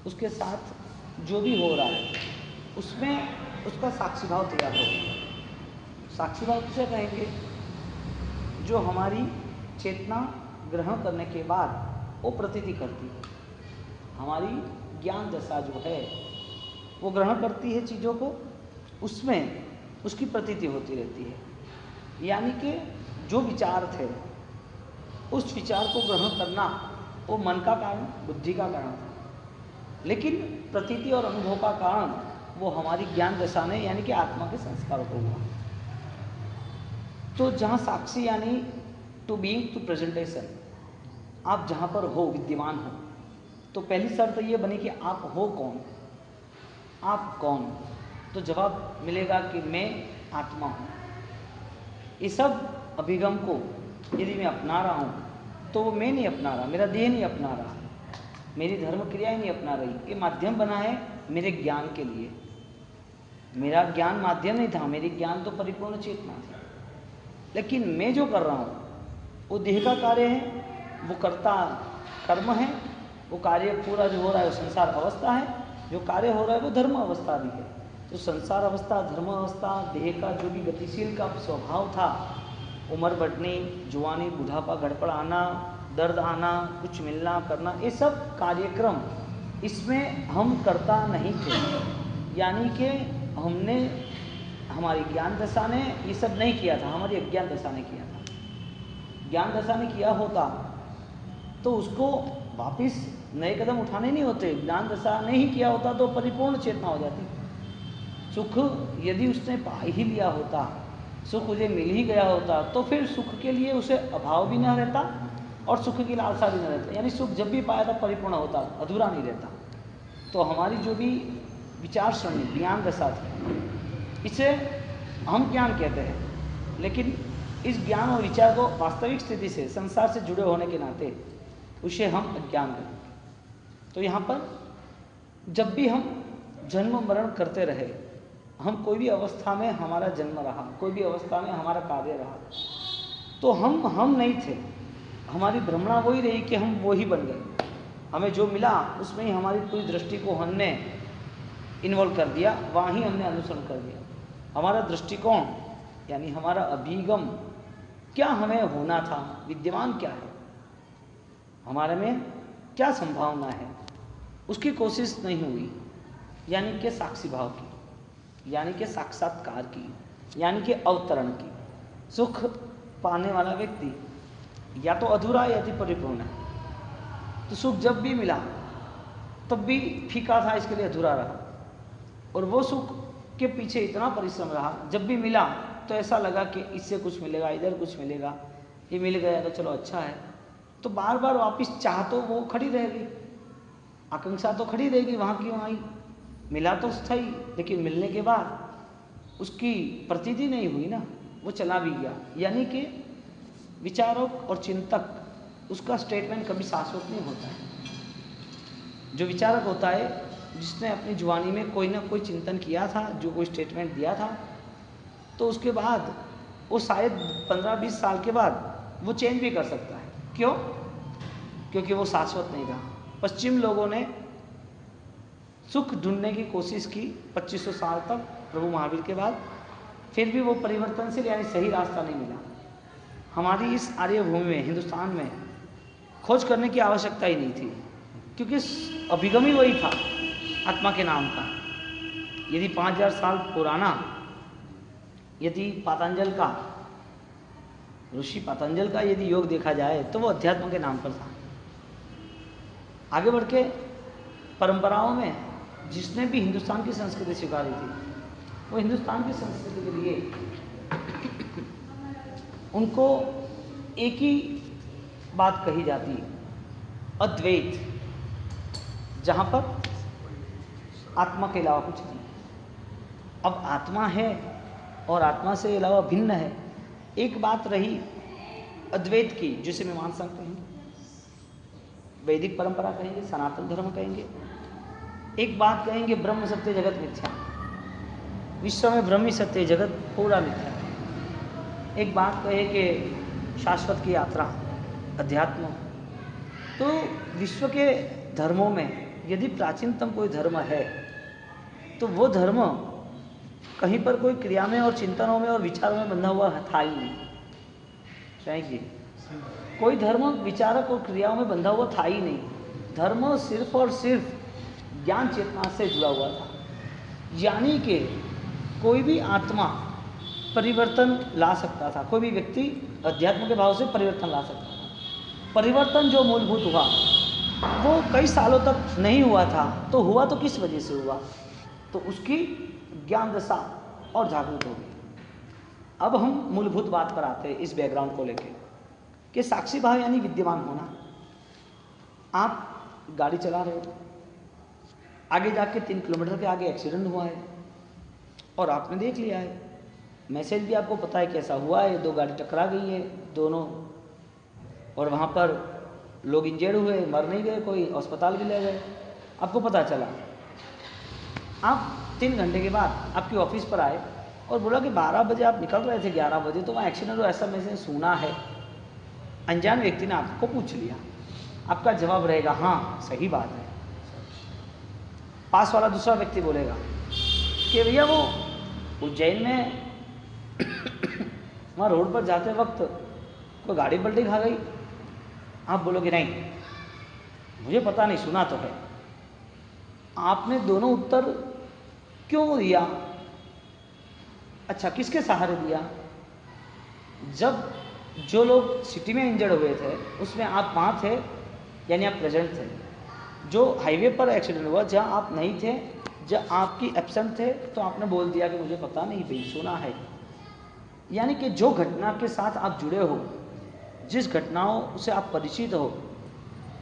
Speaker 4: उसके साथ जो भी हो रहा है उसमें उसका साक्षी भाव तैयार हो। साक्षी भाव किसे कहेंगे? जो हमारी चेतना ग्रहण करने के बाद वो प्रतीति करती है। हमारी ज्ञान दशा जो है वो ग्रहण करती है चीज़ों को, उसमें उसकी प्रतीति होती रहती है। यानी कि जो विचार थे उस विचार को ग्रहण करना वो मन का कारण, बुद्धि का कारण था, लेकिन प्रतीति और अनुभव का कारण वो हमारी ज्ञान दशा ने, यानी कि आत्मा के संस्कारों को हुआ। तो जहाँ साक्षी यानी टू बीइंग, टू प्रेजेंटेशन, आप जहाँ पर हो, विद्यमान हो, तो पहली शर्त ये बनी कि आप हो कौन? आप कौन? तो जवाब मिलेगा कि मैं आत्मा हूँ। इस सब अभिगम को यदि मैं अपना रहा हूँ तो वो मैं नहीं अपना रहा, मेरा देह नहीं अपना रहा, मेरी धर्म क्रियाएं नहीं अपना रही। ये माध्यम बना है मेरे ज्ञान के लिए। मेरा ज्ञान माध्यम नहीं था, मेरी ज्ञान तो परिपूर्ण चेतना थी। लेकिन मैं जो कर रहा हूँ वो देह का कार्य है, वो कर्ता कर्म है, वो कार्य पूरा जो हो रहा है वो संसार अवस्था है, जो कार्य हो रहा है वो धर्म अवस्था भी है। तो संसार अवस्था, धर्म अवस्था, देह का जो भी गतिशील का स्वभाव था, उम्र बढ़नी, जुआनी, बुढ़ापा, गड़बड़ आना, दर्द आना, कुछ मिलना करना, ये सब कार्यक्रम इसमें हम करता नहीं थे। यानी कि हमने, हमारी ज्ञान दशा ने ये सब नहीं किया था, हमारी अज्ञान दशा ने किया था। ज्ञान दशा ने किया होता तो उसको वापस नए कदम उठाने नहीं होते। ज्ञान दशा ने ही किया होता तो परिपूर्ण चेतना हो जाती। सुख यदि उसने पा ही लिया होता, सुख उसे मिल ही गया होता, तो फिर सुख के लिए उसे अभाव भी न रहता और सुख की लालसा भी न रहता। यानी सुख जब भी पाया था परिपूर्ण होता, अधूरा नहीं रहता। तो हमारी जो भी विचार श्रेणी ज्ञान दशा थी, इसे हम ज्ञान कहते हैं। लेकिन इस ज्ञान और विचार को वास्तविक स्थिति से, संसार से जुड़े होने के नाते उसे हम अज्ञान कहते हैं। तो यहाँ पर जब भी हम जन्म मरण करते रहे, हम कोई भी अवस्था में हमारा जन्म रहा, कोई भी अवस्था में हमारा कार्य रहा, तो हम नहीं थे। हमारी भ्रमणा वही रही कि हम वो ही बन गए। हमें जो मिला उसमें ही हमारी पूरी दृष्टि को हमने इन्वॉल्व कर दिया, वहाँ ही हमने अनुसरण कर दिया। हमारा दृष्टिकोण यानी हमारा अभिगम, क्या हमें होना था, विद्यमान क्या है हमारे में, क्या संभावना है, उसकी कोशिश नहीं हुई, यानी कि साक्षी भाव की, यानी कि साक्षात्कार की, यानी कि अवतरण की। सुख पाने वाला व्यक्ति या तो अधूरा या तो परिपूर्ण है। तो सुख जब भी मिला तब भी फीका था, इसके लिए अधूरा रहा, और वो सुख के पीछे इतना परिश्रम रहा, जब भी मिला तो ऐसा लगा कि इससे कुछ मिलेगा, इधर कुछ मिलेगा, ये मिल गया तो चलो अच्छा है। तो बार बार वापस चाह तो वो खड़ी रहेगी, आकांक्षा तो खड़ी रहेगी, वहाँ की वहाँ ही। मिला तो था ही, लेकिन मिलने के बाद उसकी प्रतीति नहीं हुई ना, वो चला भी गया। यानी कि विचारक और चिंतक, उसका स्टेटमेंट कभी शाश्वत नहीं होता है। जो विचारक होता है, जिसने अपनी जुबानी में कोई ना कोई चिंतन किया था, जो कोई स्टेटमेंट दिया था, तो उसके बाद वो शायद 15-20 साल के बाद वो चेंज भी कर सकता है। क्यों? क्योंकि वो शाश्वत नहीं रहा। पश्चिम लोगों ने सुख ढूंढने की कोशिश की 2500 साल तक प्रभु महावीर के बाद, फिर भी वो परिवर्तनशील यानी सही रास्ता नहीं मिला। हमारी इस आर्यभूमि में, हिंदुस्तान में खोज करने की आवश्यकता ही नहीं थी, क्योंकि अभिगम ही वही था आत्मा के नाम का। यदि 5000 साल पुराना, यदि पतंजल का, ऋषि पतंजल का यदि योग देखा जाए तो वो अध्यात्म के नाम पर था। आगे बढ़ के परंपराओं में जिसने भी हिंदुस्तान की संस्कृति स्वीकारी थी, वो हिंदुस्तान की संस्कृति के लिए उनको एक ही बात कही जाती है, अद्वैत, जहाँ पर आत्मा के अलावा कुछ नहीं। अब आत्मा है और आत्मा से अलावा भिन्न है। एक बात रही अद्वैत की, जिसे मैं मान सकते हैं, वैदिक परंपरा कहेंगे, सनातन धर्म कहेंगे। एक बात कहेंगे, ब्रह्म सत्य जगत मिथ्या, विश्व में ब्रह्म ही सत्य, जगत पूरा मिथ्या। एक बात कहे कि शाश्वत की यात्रा, अध्यात्म। तो विश्व के धर्मों में यदि प्राचीनतम कोई धर्म है, तो वो धर्म कहीं पर कोई क्रिया में और चिंतनों में और विचारों में बंधा हुआ था ही नहीं। चाहिए कोई धर्म विचारक और क्रियाओं में बंधा हुआ था ही नहीं। धर्म सिर्फ और सिर्फ ज्ञान चेतना से जुड़ा हुआ था। यानी कि कोई भी आत्मा परिवर्तन ला सकता था, कोई भी व्यक्ति अध्यात्म के भाव से परिवर्तन ला सकता था। परिवर्तन जो मूलभूत हुआ वो कई सालों तक नहीं हुआ था, तो हुआ तो किस वजह से हुआ? तो उसकी ज्ञान दशा और जागृत हो गई। अब हम मूलभूत बात पर आते हैं, इस बैकग्राउंड को लेके कि साक्षी भाव यानी विद्यमान होना। आप गाड़ी चला रहे हो, आगे जाके 3 किलोमीटर के आगे एक्सीडेंट हुआ है और आपने देख लिया है, मैसेज भी आपको पता है कैसा हुआ है, 2 गाड़ी टकरा गई है दोनों, और वहाँ पर लोग इंजर्ड हुए, मर नहीं गए, कोई अस्पताल भी ले गए, आपको पता चला। आप 3 घंटे के बाद आपकी ऑफिस पर आए और बोला कि 12 बजे आप निकल रहे थे, 11 बजे तो वहाँ एक्सीडेंट हुआ, ऐसा मैंने सुना है। अनजान व्यक्ति ने आपको पूछ लिया, आपका जवाब रहेगा हाँ सही बात है। पास वाला दूसरा व्यक्ति बोलेगा कि भैया वो उज्जैन में वहाँ रोड पर जाते वक्त कोई गाड़ी पलटी खा गई। आप बोलोगे नहीं मुझे पता नहीं, सुना तो है। आपने दोनों उत्तर क्यों दिया? अच्छा, किसके सहारे दिया? जब जो लोग सिटी में इंजर्ड हुए थे उसमें आप वहाँ थे, यानी आप प्रेजेंट थे। जो हाईवे पर एक्सीडेंट हुआ जहाँ आप नहीं थे, जब आपकी एब्सेंट थे, तो आपने बोल दिया कि मुझे पता नहीं भाई, सुना है। यानी कि जो घटना के साथ आप जुड़े हो, जिस घटनाओं से आप परिचित हो,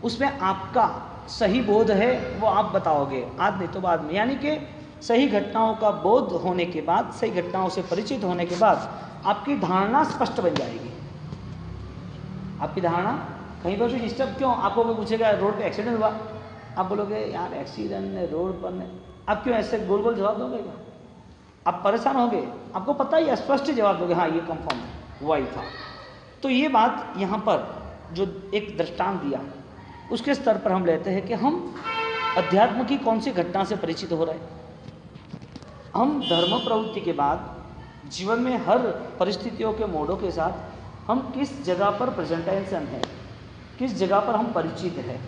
Speaker 4: उसमें आपका सही बोध है वो आप बताओगे, आज नहीं तो बाद में। यानी कि सही घटनाओं का बोध होने के बाद, सही घटनाओं से परिचित होने के बाद आपकी धारणा स्पष्ट बन जाएगी। आपकी धारणा कहीं पर भी डिस्टर्ब क्यों? आपको कोई पूछेगा रोड पे एक्सीडेंट हुआ, आप बोलोगे यार एक्सीडेंट ने रोड पर ने, आप क्यों ऐसे गोल गोल जवाब दोगे? आप परेशान होगे, आपको पता ही स्पष्ट जवाब दोगे हाँ ये कंफर्म हुआ ही था। तो ये बात यहाँ पर जो एक दृष्टांत दिया, उसके स्तर पर हम लेते हैं कि हम अध्यात्म की कौन सी घटना से परिचित हो रहे हैं। हम धर्म प्रवृत्ति के बाद जीवन में हर परिस्थितियों के मोड़ों के साथ हम किस जगह पर प्रेजेंटेशन है, किस जगह पर हम परिचित है,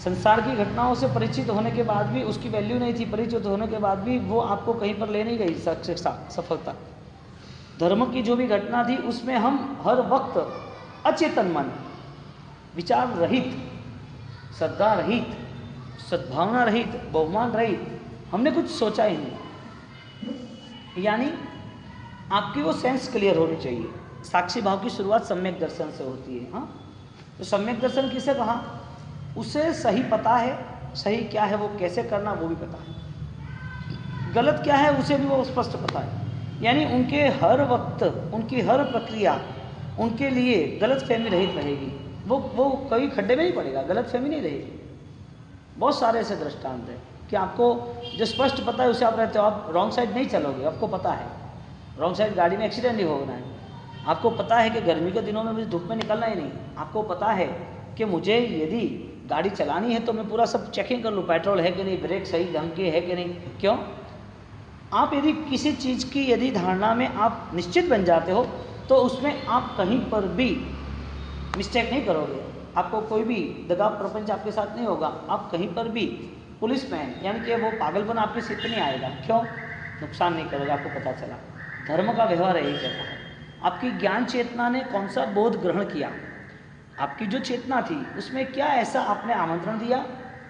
Speaker 4: संसार की घटनाओं से परिचित होने के बाद भी उसकी वैल्यू नहीं थी, परिचित होने के बाद भी वो आपको कहीं पर ले नहीं गई सफलता। धर्म की जो भी घटना थी उसमें हम हर वक्त अचेतन मन, विचार रहित, श्रद्धा रहित, सद्भावना रहित, बहुमान रहित, हमने कुछ सोचा ही नहीं। यानी आपकी वो सेंस क्लियर होनी चाहिए। साक्षी भाव की शुरुआत सम्यक दर्शन से होती है। हाँ, तो सम्यक दर्शन किसे कहा? उसे सही पता है, सही क्या है वो कैसे करना वो भी पता है, गलत क्या है उसे भी वो स्पष्ट पता है। यानी उनके हर वक्त, उनकी हर प्रक्रिया उनके लिए गलत फहमी रहित रहेगी। वो कभी खड्डे में नहीं पड़ेगा, गलत फहमी नहीं रहेगी। बहुत सारे ऐसे दृष्टांत है कि आपको जो स्पष्ट पता है उसे आप रहते हो, आप रॉन्ग साइड नहीं चलोगे, आपको पता है रॉन्ग साइड गाड़ी में एक्सीडेंट नहीं होना है। आपको पता है कि गर्मी के दिनों में मुझे धूप में निकलना ही नहीं। आपको पता है कि मुझे यदि गाड़ी चलानी है तो मैं पूरा सब चेकिंग कर लूँ, पेट्रोल है कि नहीं, ब्रेक सही ढंग के है कि नहीं। क्यों? आप यदि किसी चीज़ की यदि धारणा में आप निश्चित बन जाते हो तो उसमें आप कहीं पर भी मिस्टेक नहीं करोगे। आपको कोई भी दगा प्रपंच आपके साथ नहीं होगा। आप कहीं पर भी पुलिसमैन यानी कि वो पागलपन आपके सिर पे नहीं आएगा। क्यों? नुकसान नहीं करोगे, आपको पता चला। धर्म का व्यवहार यही कहता है। आपकी ज्ञान चेतना ने कौन सा बोध ग्रहण किया, आपकी जो चेतना थी उसमें क्या ऐसा आपने आमंत्रण दिया,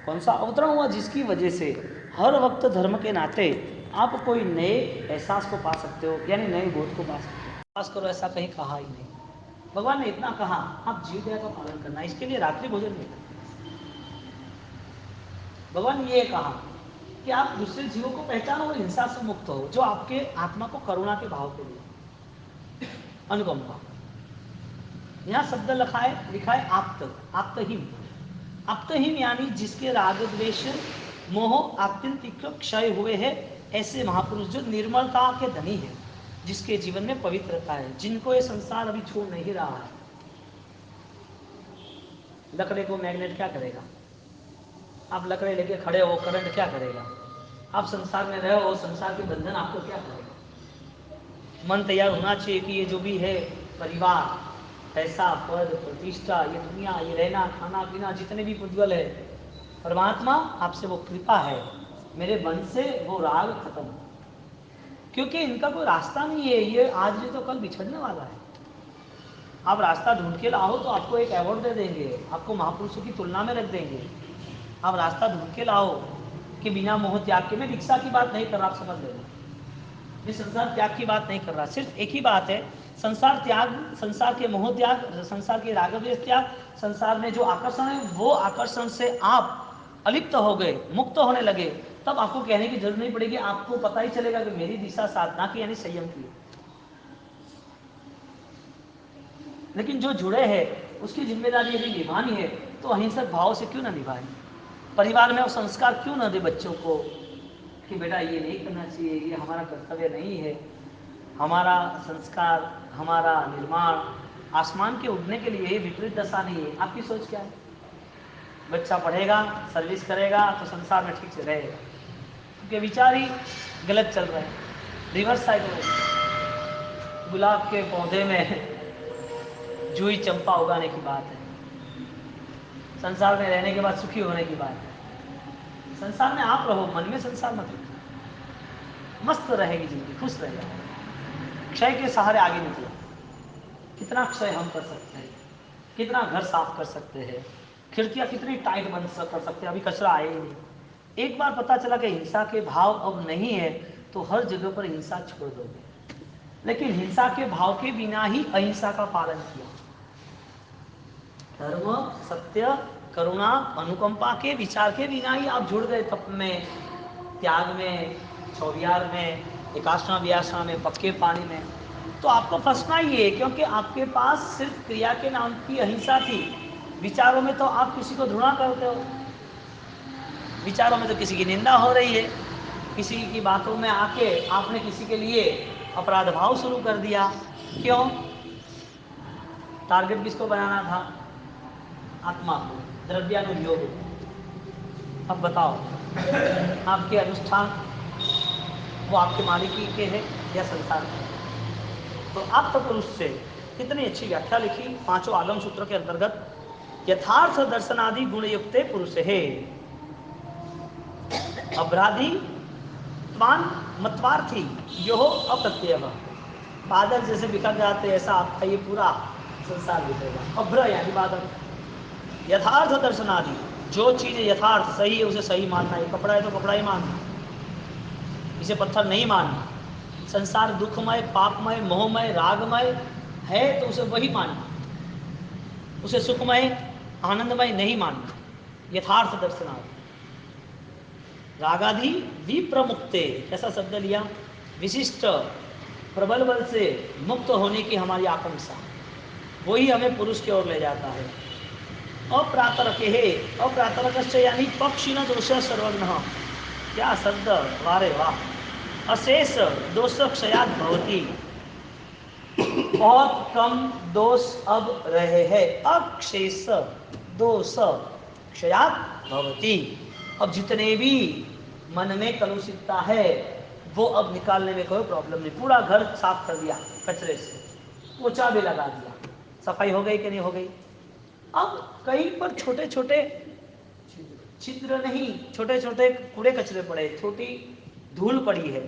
Speaker 4: कौन सा अवतरण हुआ जिसकी वजह से हर वक्त धर्म के नाते आप कोई नए एहसास को पा सकते हो, यानी नए बोध को पा सकते हो। पास करो ऐसा कहीं कहा ही नहीं। भगवान ने इतना कहा आप जीव दया का पालन करना, इसके लिए रात्रि भोजन नहीं करना। भगवान ने ये कहा कि आप दूसरे जीवों को पहचानो और हिंसा से मुक्त हो, जो आपके आत्मा को करुणा के भाव को दिया, अनुकंपा। यहाँ शब्द लिखा है आप्तहीन। आप्तहीन यानी जिसके राग द्वेष मोह आत्यंतिक क्षय हुए हैं, ऐसे महापुरुष जो निर्मलता के धनी है, जिसके जीवन में पवित्रता है, जिनको ये संसार अभी छोड़ नहीं रहा है। लकड़े को मैग्नेट क्या करेगा? आप लकड़े लेके खड़े हो, करंट क्या करेगा? आप संसार में रहे हो, संसार के बंधन आपको क्या करेगा? मन तैयार होना चाहिए कि ये जो भी है, परिवार, पैसा, पद, प्रतिष्ठा, ये दुनिया, ये रहना खाना पीना, जितने भी प्रज्वल है, परमात्मा आपसे वो कृपा है, मेरे मन से वो राग खत्म, क्योंकि इनका कोई रास्ता नहीं है। ये आज नहीं तो कल बिछड़ने वाला है। आप रास्ता ढूंढ के लाओ तो आपको एक अवार्ड दे देंगे, आपको महापुरुषों की तुलना में रख देंगे। आप रास्ता ढूंढ के लाओ कि बिना मोह त्याग के, मैं दीक्षा की बात नहीं कर रहा, आप समझ लेना, मैं संसार त्याग की बात नहीं कर रहा। सिर्फ एक ही बात है, संसार त्याग, संसार के मोह त्याग, संसार के राग द्वेष त्याग, संसार में जो आकर्षण है वो आकर्षण से आप अलिप्त हो गए, मुक्त होने लगे, तब आपको कहने की जरूरत नहीं पड़ेगी। आपको पता ही चलेगा कि मेरी दिशा साधना की यानी संयम की। लेकिन जो जुड़े हैं उसकी जिम्मेदारी यदि निभानी है तो अहिंसक भाव से क्यों ना निभाए। परिवार में वो संस्कार क्यों ना दे बच्चों को कि बेटा ये नहीं करना चाहिए, ये हमारा कर्तव्य नहीं है। हमारा संस्कार, हमारा निर्माण आसमान के उड़ने के लिए, विपरीत दशा नहीं है। आपकी सोच क्या है? बच्चा पढ़ेगा, सर्विस करेगा तो संसार में ठीक से रहेगा, क्योंकि विचार ही गलत चल रहा है, रिवर्स साइड में। गुलाब के पौधे में जूही चंपा उगाने की बात है, संसार में रहने के बाद सुखी होने की बात है। संसार में आप रहो, मन में संसार मत रखो, मस्त रहेगी जिंदगी, खुश रहेगा। क्षय के सहारे आगे निकलो। कितना क्षय हम कर सकते हैं, कितना घर साफ कर सकते हैं, खिड़कियां कितनी टाइट बंद कर सकते हैं, अभी कचरा आए ही नहीं। एक बार पता चला कि हिंसा के भाव अब नहीं है तो हर जगह पर हिंसा छोड़ दोगे, लेकिन हिंसा के भाव के बिना ही अहिंसा का पालन किया। धर्म, सत्य, करुणा, अनुकंपा के विचार के बिना ही आप जुड़ गए तप में, त्याग में, चौविहार में, एकाश्रम व्याश्रम में, पक्के पानी में, तो आपको फंसना ही है, क्योंकि आपके पास सिर्फ क्रिया के नाम की अहिंसा थी। विचारों में तो आप किसी को घृणा करते हो, विचारों में तो किसी की निंदा हो रही है, किसी की बातों में आके आपने किसी के लिए अपराध भाव शुरू कर दिया। क्यों? टारगेट किसको बनाना था? आत्मा को, द्रव्यानुयोग। अब बताओ, आपके अनुष्ठान वो आपके मालिकी के हैं या संसार के? तो आप तत्पुरुष से कितनी अच्छी व्याख्या लिखी पांचों आगम सूत्र के अंतर्गत यथार्थ दर्शनादि गुण युक्ते पुरुष है। अभ्राधि त्वान मत्वार्थी यो अप्रत्यय। बादल जैसे बिखर जाते ऐसा आपका ये पूरा संसार बिखरेगा। अभ्र यानी बादल। यथार्थ दर्शनादि, जो चीज यथार्थ सही है उसे सही मानना है। कपड़ा है तो कपड़ा ही मानना, इसे पत्थर नहीं मानना। संसार दुखमय, पापमय, मोहमय, रागमय है तो उसे वही मानना, उसे सुखमय आनंदमय नहीं मानना। यथार्थ दर्शनादि। रागादि विप्रमुक्ते, कैसा शब्द लिया? विशिष्ट प्रबल बल से मुक्त होने की हमारी आकांक्षा, वही हमें पुरुष की ओर ले जाता है। अप्रातरक है, अप्रातरक यानी पक्षी न दोष सर्वज्ञ। क्या शब्द, वारे वाह। अशेष दोष क्षयात भवती, बहुत कम दोष अब रहे हैं। अक्षेष दोष क्षयात भवती, अब जितने भी मन में कलुषितता है वो अब निकालने में कोई प्रॉब्लम नहीं। पूरा घर साफ कर दिया कचरे से, पोछा भी लगा दिया, सफाई हो गई कि नहीं हो गई? अब कहीं पर छोटे छोटे छिद्र नहीं, छोटे छोटे कूड़े कचरे पड़े, छोटी धूल पड़ी है,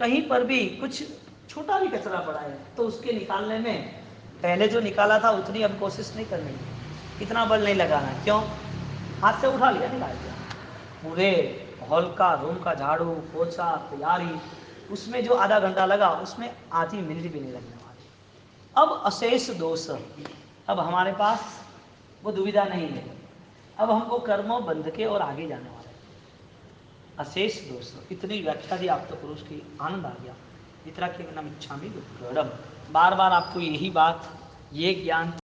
Speaker 4: कहीं पर भी कुछ छोटा भी कचरा पड़ा है तो उसके निकालने में पहले जो निकाला था उतनी अब कोशिश नहीं करनी, इतना बल नहीं लगाना। क्यों? हाथ से उठा लिया, निकाल दिया। पूरे हॉल का, रूम का झाड़ू पोछा तैयारी, उसमें जो आधा घंटा लगा उसमें आधी मिनट भी नहीं लगने वाली। अब अशेष दोष, अब हमारे पास वो दुविधा नहीं है, अब हमको कर्मों बंध के और आगे जाने वाले। अशेष दोष, इतनी व्याख्या दी आप तो पुरुष की, आनंद आ गया। इतना के नाम इच्छा में बार बार आपको यही बात, ये ज्ञान